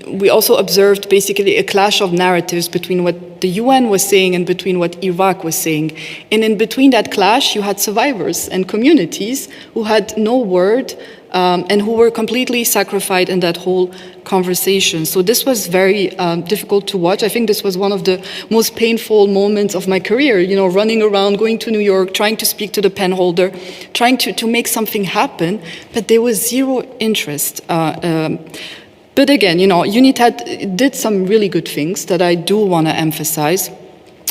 we also observed basically a clash of narratives between what the UN was saying and between what Iraq was saying. And in between that clash, you had survivors and communities who had no word and who were completely sacrificed in that whole conversation. So this was very difficult to watch. I think this was one of the most painful moments of my career, you know, running around, going to New York, trying to speak to the pen holder, trying to make something happen, but there was zero interest. But again, you know, UNITAD did some really good things that I do want to emphasize.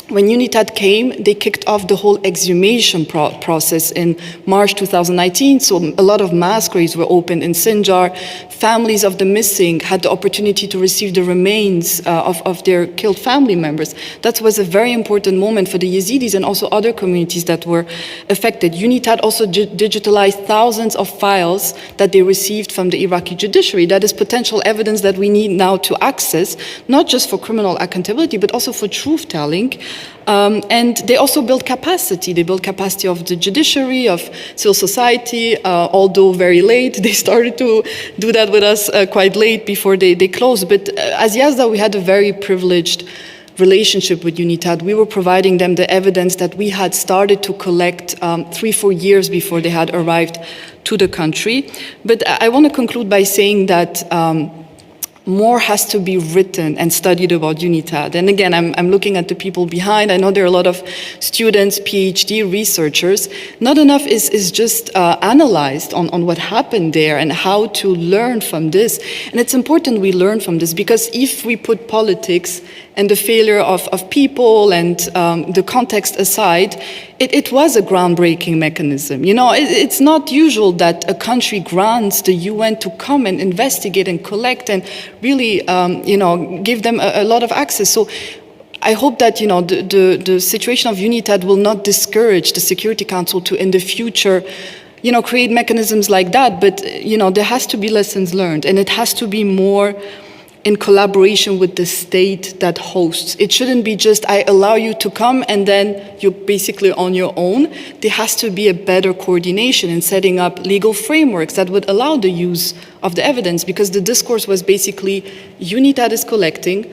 When UNITAD came, they kicked off the whole exhumation process in March 2019. So a lot of mass graves were opened in Sinjar. Families of the missing had the opportunity to receive the remains of their killed family members. That was a very important moment for the Yazidis and also other communities that were affected. UNITAD also digitalized thousands of files that they received from the Iraqi judiciary. That is potential evidence that we need now to access, not just for criminal accountability, but also for truth-telling. And they also built capacity. They built capacity of the judiciary, of civil society, although very late. They started to do that with us quite late before they closed. But as Yazda, we had a very privileged relationship with UNITAD. We were providing them the evidence that we had started to collect 3-4 years before they had arrived to the country. But I want to conclude by saying that more has to be written and studied about UNITAD. And again, I'm looking at the people behind. I know there are a lot of students, PhD researchers. Not enough is just analyzed on what happened there and how to learn from this. And it's important we learn from this, because if we put politics and the failure of people and the context aside, it was a groundbreaking mechanism. You know, it's not usual that a country grants the UN to come and investigate and collect and really, you know, give them a lot of access. So I hope that, you know, the situation of UNITAD will not discourage the Security Council to, in the future, you know, create mechanisms like that. But, you know, there has to be lessons learned, and it has to be more in collaboration with the state that hosts. It shouldn't be just, I allow you to come and then you're basically on your own. There has to be a better coordination in setting up legal frameworks that would allow the use of the evidence, because the discourse was basically UNITAD is collecting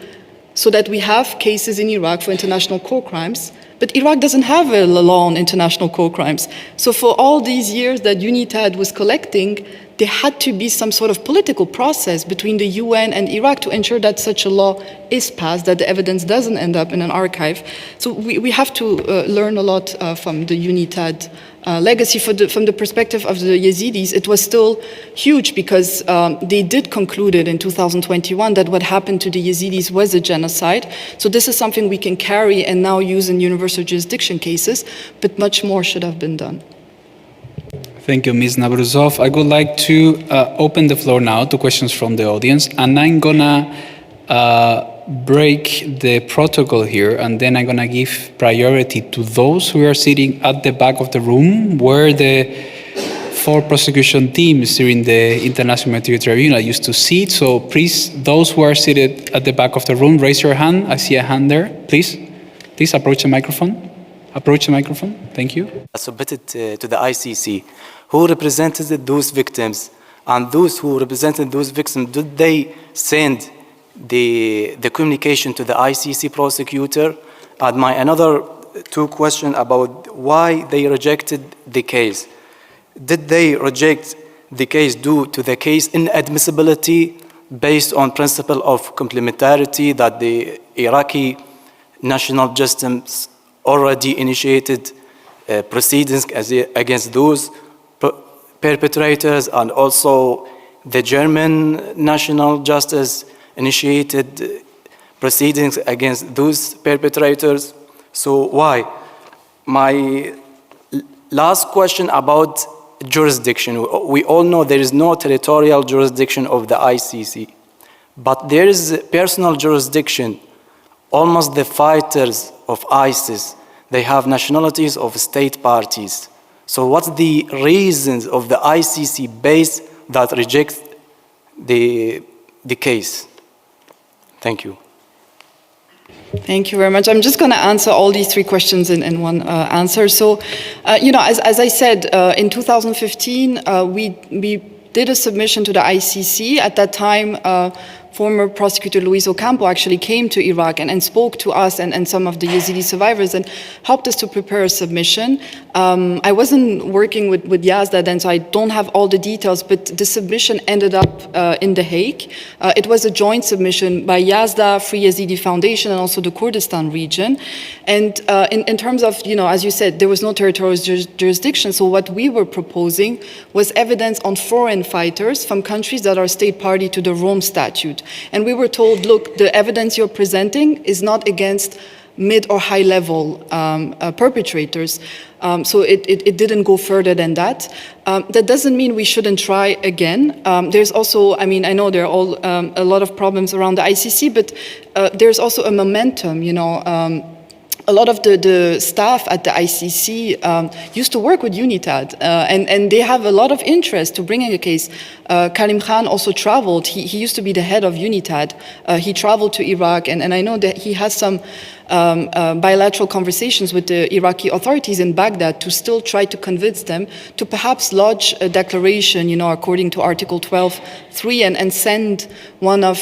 so that we have cases in Iraq for international war crimes, but Iraq doesn't have a law on international war crimes. So for all these years that UNITAD was collecting, there had to be some sort of political process between the UN and Iraq to ensure that such a law is passed, that the evidence doesn't end up in an archive. So we have to learn a lot from the UNITAD legacy. From the perspective of the Yazidis, it was still huge, because they did conclude it in 2021 that what happened to the Yazidis was a genocide. So this is something we can carry and now use in universal jurisdiction cases, but much more should have been done. Thank you, Ms. Navrouzov. I would like to open the floor now to questions from the audience, and I'm gonna break the protocol here, and then I'm gonna give priority to those who are sitting at the back of the room, where the 4 prosecution teams during the International Material Tribunal used to sit. So please, those who are seated at the back of the room, raise your hand. I see a hand there. Please approach the microphone. Approach the microphone. Thank you. Submitted to the ICC. Who represented those victims? And those who represented those victims, did they send the communication to the ICC prosecutor? And my another 2 questions about why they rejected the case. Did they reject the case due to the case inadmissibility based on principle of complementarity that the Iraqi national justice already initiated proceedings against those perpetrators, and also the German national justice initiated proceedings against those perpetrators? So why? My last question about jurisdiction. We all know there is no territorial jurisdiction of the ICC, but there is personal jurisdiction. Almost the fighters of ISIS, they have nationalities of state parties. So what's the reasons of the ICC base that rejects the case? Thank you. Thank you very much. I'm just going to answer all these three questions in one answer. So, as I said, in 2015, we did a submission to the ICC. At that time, former prosecutor Louise Ocampo actually came to Iraq and spoke to us and some of the Yazidi survivors and helped us to prepare a submission. I wasn't working with Díaz then, so I don't have all the details, but the submission ended up in The Hague. It was a joint submission by Yazda, Free Yazidi Foundation, and also the Kurdistan region. And in terms of, as you said, there was no territorial jurisdiction, so what we were proposing was evidence on foreign fighters from countries that are state party to the Rome Statute. And we were told, look, the evidence you're presenting is not against mid or high level perpetrators. So it didn't go further than that. That doesn't mean we shouldn't try again. There's also, I know there are a lot of problems around the ICC, but there's also a momentum, a lot of the staff at the ICC used to work with UNITAD, and they have a lot of interest to bringing a case. Karim Khan also traveled. He used to be the head of UNITAD. He traveled to Iraq, and I know that he has some bilateral conversations with the Iraqi authorities in Baghdad to still try to convince them to perhaps lodge a declaration, according to Article 12.3, and send one of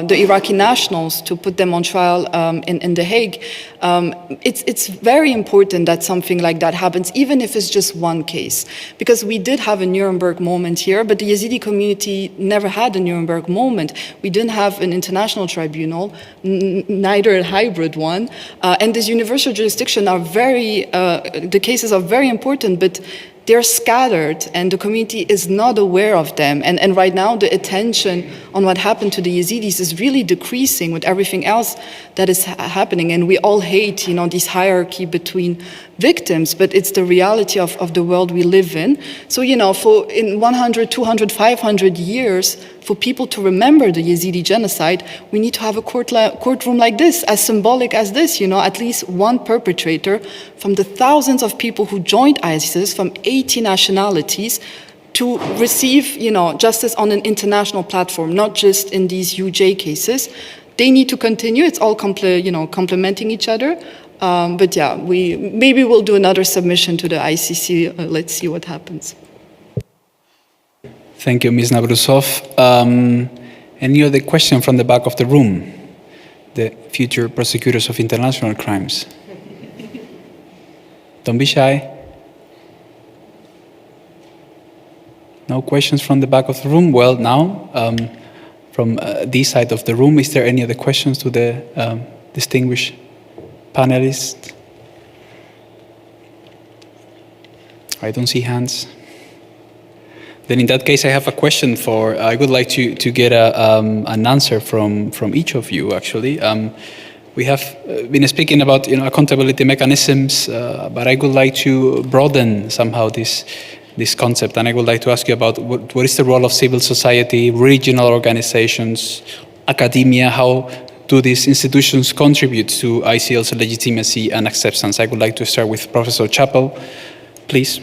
the Iraqi nationals to put them on trial in The Hague. It's very important that something like that happens, even if it's just one case, because we did have a Nuremberg moment here, but the Yazidi community never had a Nuremberg moment. We didn't have an international tribunal, neither a hybrid one. And this universal jurisdiction are the cases are very important, but they're scattered and the community is not aware of them. And right now the attention on what happened to the Yazidis is really decreasing with everything else that is happening. And we all hate, this hierarchy between victims, but it's the reality of the world we live in. So, for in 100, 200, 500 years, for people to remember the Yazidi genocide, we need to have a courtroom like this, as symbolic as this, at least one perpetrator from the thousands of people who joined ISIS from 80 nationalities to receive, justice on an international platform, not just in these UJ cases. They need to continue. It's all complementing each other. But yeah, maybe we'll do another submission to the ICC. Let's see what happens. Thank you, Ms. Navrouzov. Any other question from the back of the room? The future prosecutors of international crimes. Don't be shy. No questions from the back of the room? Well, now, from this side of the room, is there any other questions to the distinguished panelists? I don't see hands. Then in that case, I have a question I would like to get an answer from each of you, actually. We have been speaking about accountability mechanisms, but I would like to broaden somehow this concept, and I would like to ask you about what is the role of civil society, regional organizations, academia, how do these institutions contribute to ICL's legitimacy and acceptance? I would like to start with Professor Chappell, please.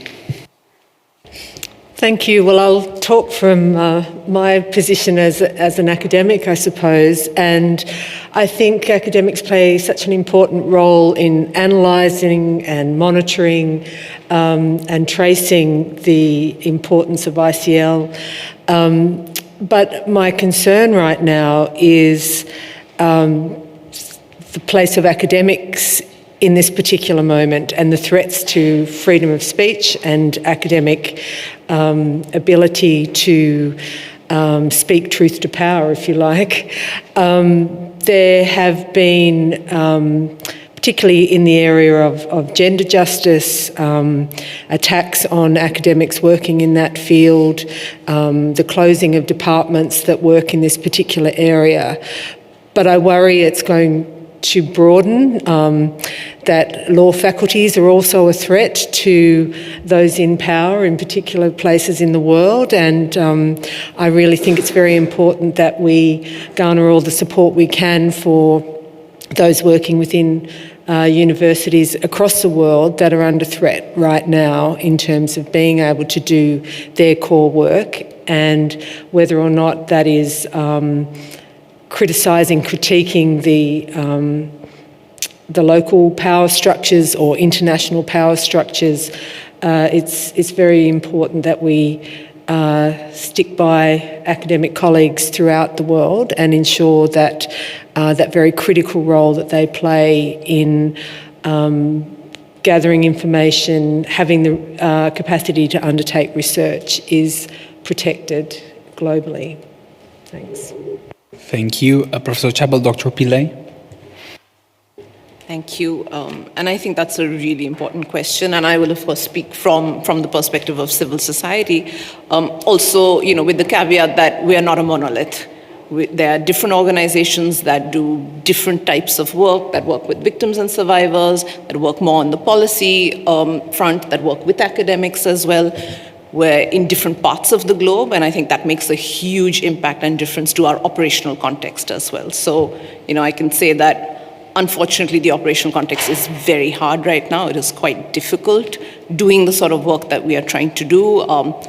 Thank you. Well, I'll talk from my position as an academic, I suppose, and I think academics play such an important role in analysing and monitoring and tracing the importance of ICL. But my concern right now is the place of academics in this particular moment, and the threats to freedom of speech and academic ability to speak truth to power, if you like. There have been, particularly in the area of gender justice, attacks on academics working in that field, the closing of departments that work in this particular area. But I worry it's going to broaden, that law faculties are also a threat to those in power in particular places in the world, and I really think it's very important that we garner all the support we can for those working within universities across the world that are under threat right now in terms of being able to do their core work, and whether or not that is critiquing the local power structures or international power structures. It's very important that we stick by academic colleagues throughout the world and ensure that that very critical role that they play in gathering information, having the capacity to undertake research is protected globally. Thanks. Thank you. Professor Chappell, Dr. Pillai. Thank you. And I think that's a really important question. And I will, of course, speak from the perspective of civil society. Also, with the caveat that we are not a monolith. There are different organizations that do different types of work, that work with victims and survivors, that work more on the policy front, that work with academics as well. We're in different parts of the globe, and I think that makes a huge impact and difference to our operational context as well. So, I can say that unfortunately, the operational context is very hard right now. It is quite difficult doing the sort of work that we are trying to do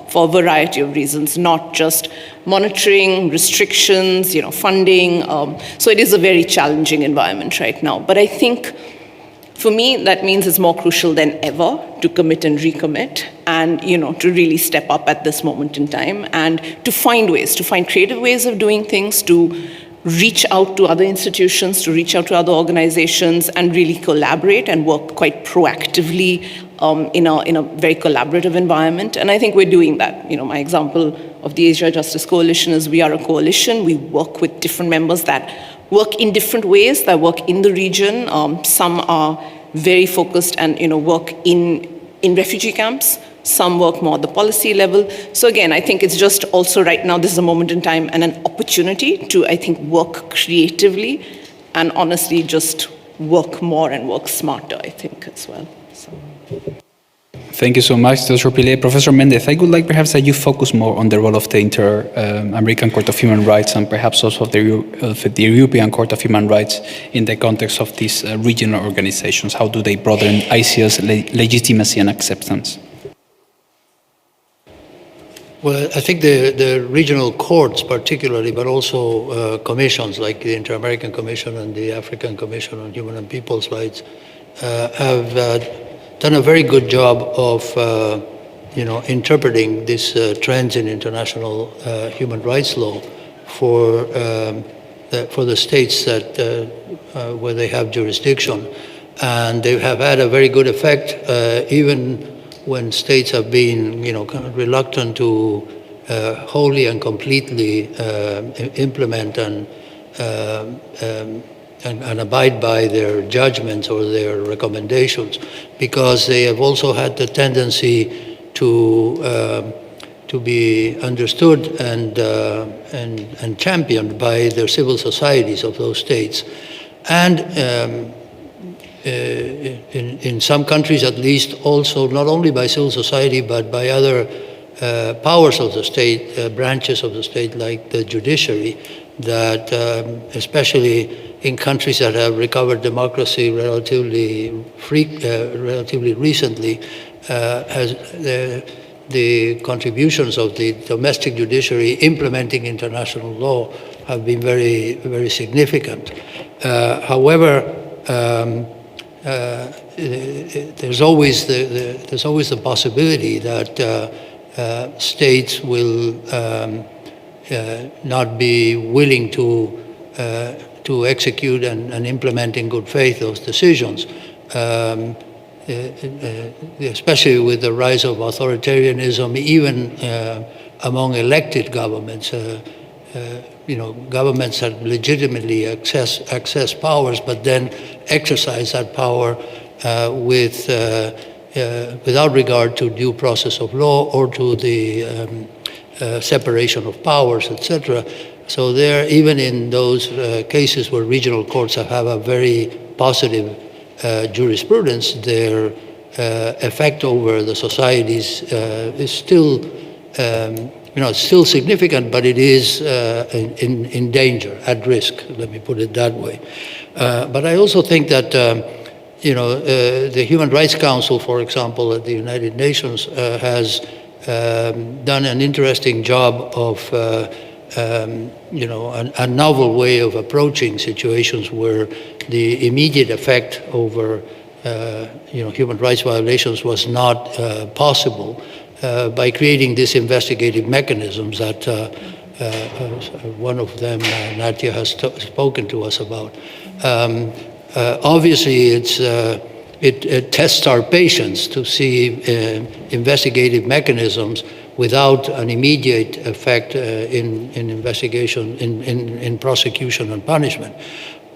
for a variety of reasons, not just monitoring, restrictions, funding. So it is a very challenging environment right now. But I think for me, that means it's more crucial than ever to commit and recommit and, to really step up at this moment in time and to find creative ways of doing things, to reach out to other institutions, to reach out to other organizations and really collaborate and work quite proactively in a very collaborative environment. And I think we're doing that. My example of the Asia Justice Coalition is we are a coalition. We work with different members that work in different ways, that work in the region. Some are very focused and work in refugee camps. Some work more at the policy level. So again, I think it's just also right now, this is a moment in time and an opportunity to, I think, work creatively and honestly just work more and work smarter, I think, as well. So. Thank you so much, Dr. Pillai. Professor Méndez, I would like perhaps that you focus more on the role of the Inter-American Court of Human Rights and perhaps also of the European Court of Human Rights in the context of these regional organizations. How do they broaden ICL's legitimacy and acceptance? Well, I think the regional courts particularly, but also commissions like the Inter-American Commission and the African Commission on Human and People's Rights have done a very good job of interpreting these trends in international human rights law for the states that where they have jurisdiction, and they have had a very good effect even when states have been, kind of reluctant to wholly and completely implement and abide by their judgments or their recommendations, because they have also had the tendency to be understood and championed by their civil societies of those states, and in some countries at least also not only by civil society but by other powers of the state, branches of the state like the judiciary, that especially in countries that have recovered democracy relatively recently, has the contributions of the domestic judiciary implementing international law have been very, very significant. However, there's always the possibility that states will not be willing to execute and implement in good faith those decisions. especially with the rise of authoritarianism, even among elected governments. Governments that legitimately access powers, but then exercise that power without regard to due process of law or to the separation of powers, etc. So there, even in those cases where regional courts have a very positive jurisprudence, their effect over the societies is still, it's still significant, but it is in danger, at risk. Let me put it that way. But I also think that the Human Rights Council, for example, at the United Nations, has done an interesting job of a novel way of approaching situations where the immediate effect over human rights violations was not possible by creating these investigative mechanisms that one of them, Natia, has spoken to us about. Obviously, it tests our patience to see investigative mechanisms without an immediate effect in investigation, in prosecution and punishment.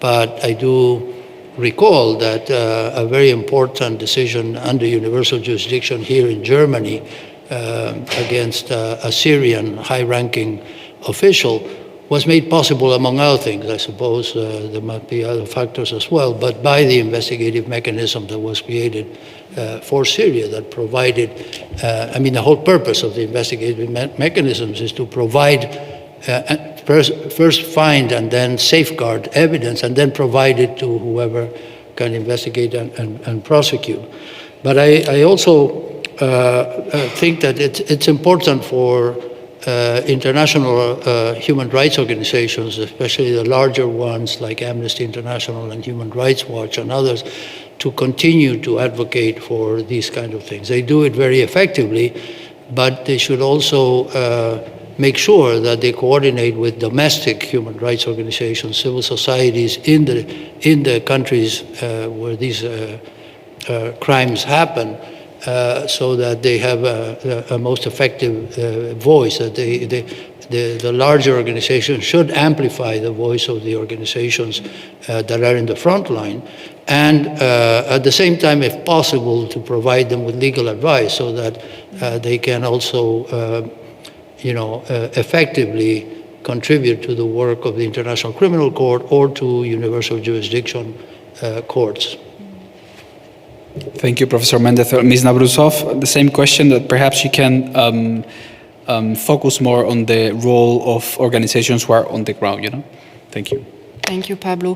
But I do recall that a very important decision under universal jurisdiction here in Germany against a Syrian high-ranking official was made possible, among other things. I suppose there might be other factors as well, but by the investigative mechanism that was created for Syria that provided, the whole purpose of the investigative mechanisms is to provide, first find and then safeguard evidence and then provide it to whoever can investigate and prosecute. But I also think that it's important for international human rights organizations, especially the larger ones like Amnesty International and Human Rights Watch and others, to continue to advocate for these kind of things. They do it very effectively, but they should also make sure that they coordinate with domestic human rights organizations, civil societies in the countries where these crimes happen, so that they have a most effective voice, that the larger organizations should amplify the voice of the organizations that are in the front line, and at the same time, if possible, to provide them with legal advice so that they can also effectively contribute to the work of the International Criminal Court or to universal jurisdiction courts. Thank you, Professor Méndez. Ms. Navrouzov, the same question, that perhaps you can focus more on the role of organizations who are on the ground, Thank you. Thank you, Pablo.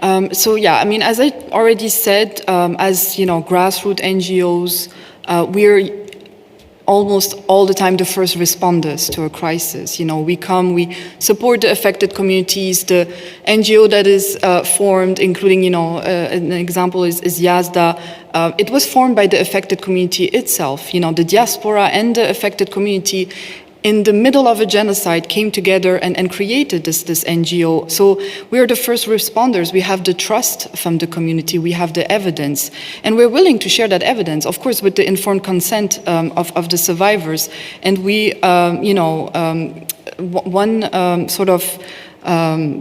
As I already said, as grassroots NGOs, we're almost all the time the first responders to a crisis. We come, we support the affected communities. The NGO that is formed, including, an example is YASDA. It was formed by the affected community itself. The diaspora and the affected community in the middle of a genocide came together and created this NGO. So we are the first responders. We have the trust from the community. We have the evidence. And we're willing to share that evidence, of course, with the informed consent of the survivors. And we, one sort of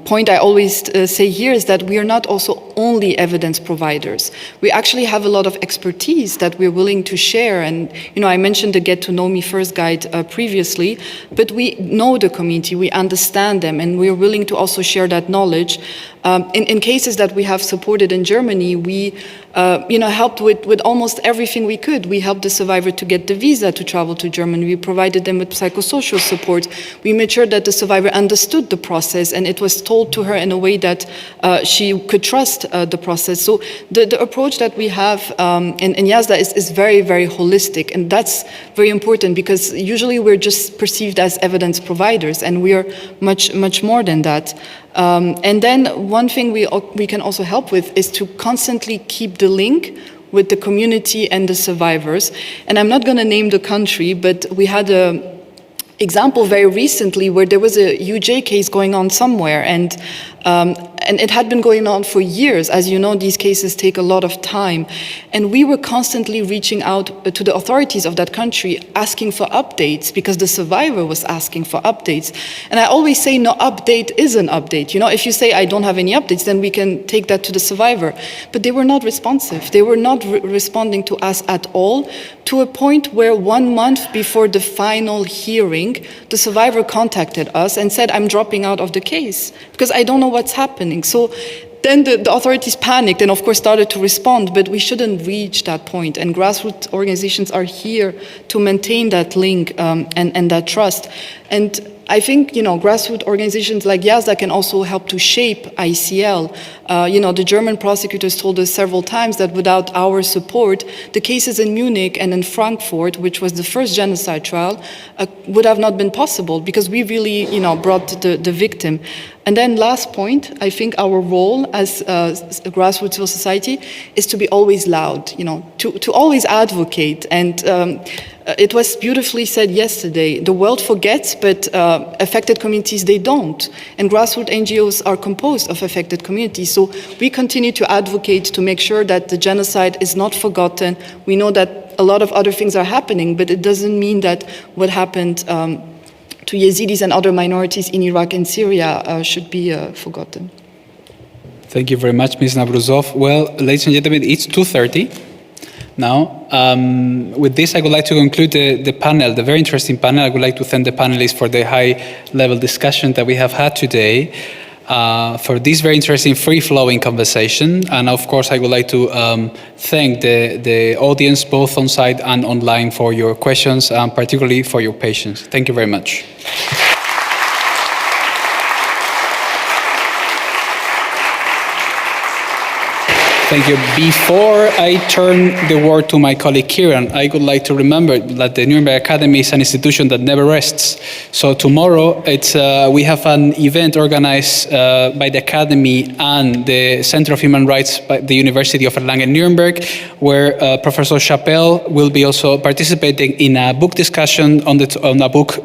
point I always say here is that we are not also only evidence providers. We actually have a lot of expertise that we're willing to share. And, I mentioned the Get to Know Me First guide previously, but we know the community, we understand them, and we're willing to also share that knowledge. In cases that we have supported in Germany, we helped with almost everything we could. We helped the survivor to get the visa to travel to Germany. We provided them with psychosocial support. We made sure that the survivor understood the process and it was told to her in a way that she could trust the process. So the approach that we have in YASDA is very, very holistic, and that's very important because usually we're just perceived as evidence providers, and we are much, much more than that. And then one thing we can also help with is to constantly keep the link with the community and the survivors. And I'm not going to name the country, but we had example very recently where there was a UJ case going on somewhere, and it had been going on for years. As you know, these cases take a lot of time. And we were constantly reaching out to the authorities of that country, asking for updates, because the survivor was asking for updates. And I always say, no update is an update. You know, if you say, I don't have any updates, then we can take that to the survivor. But they were not responsive. They were not responding to us at all, to a point where 1 month before the final hearing, the survivor contacted us and said, I'm dropping out of the case because I don't know what's happening. So then the authorities panicked and, of course, started to respond, but we shouldn't reach that point. And grassroots organizations are here to maintain that link and that trust. And I think, you know, grassroots organizations like YASA can also help to shape ICL. You know, the German prosecutors told us several times that without our support, the cases in Munich and in Frankfurt, which was the first genocide trial, would have not been possible because we really, you know, brought the victim. And then last point, I think our role as a grassroots civil society is to be always loud, you know, to always advocate. And it was beautifully said yesterday, the world forgets, but affected communities, they don't. And grassroots NGOs are composed of affected communities. So we continue to advocate to make sure that the genocide is not forgotten. We know that a lot of other things are happening, but it doesn't mean that what happened to Yazidis and other minorities in Iraq and Syria should be forgotten. Thank you very much, Ms. Navrouzov. Well, ladies and gentlemen, it's 2:30 now. With this, I would like to conclude the panel, the very interesting panel. I would like to thank the panelists for the high-level discussion that we have had today, for this very interesting, free-flowing conversation. And of course, I would like to thank the audience, both on-site and online, for your questions, and particularly for your patience. Thank you very much. Thank you. Before I turn the word to my colleague Kieran, I would like to remember that the Nuremberg Academy is an institution that never rests. So tomorrow, we have an event organized by the Academy and the Center of Human Rights by the University of Erlangen-Nuremberg, where Professor Chappell will be also participating in a book discussion on a book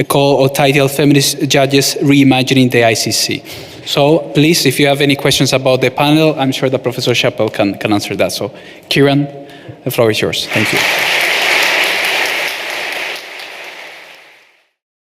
called or titled Feminist Judges Reimagining the ICC. So please, if you have any questions about the panel, I'm sure that Professor Chappell can answer that. So Kieran, the floor is yours. Thank you.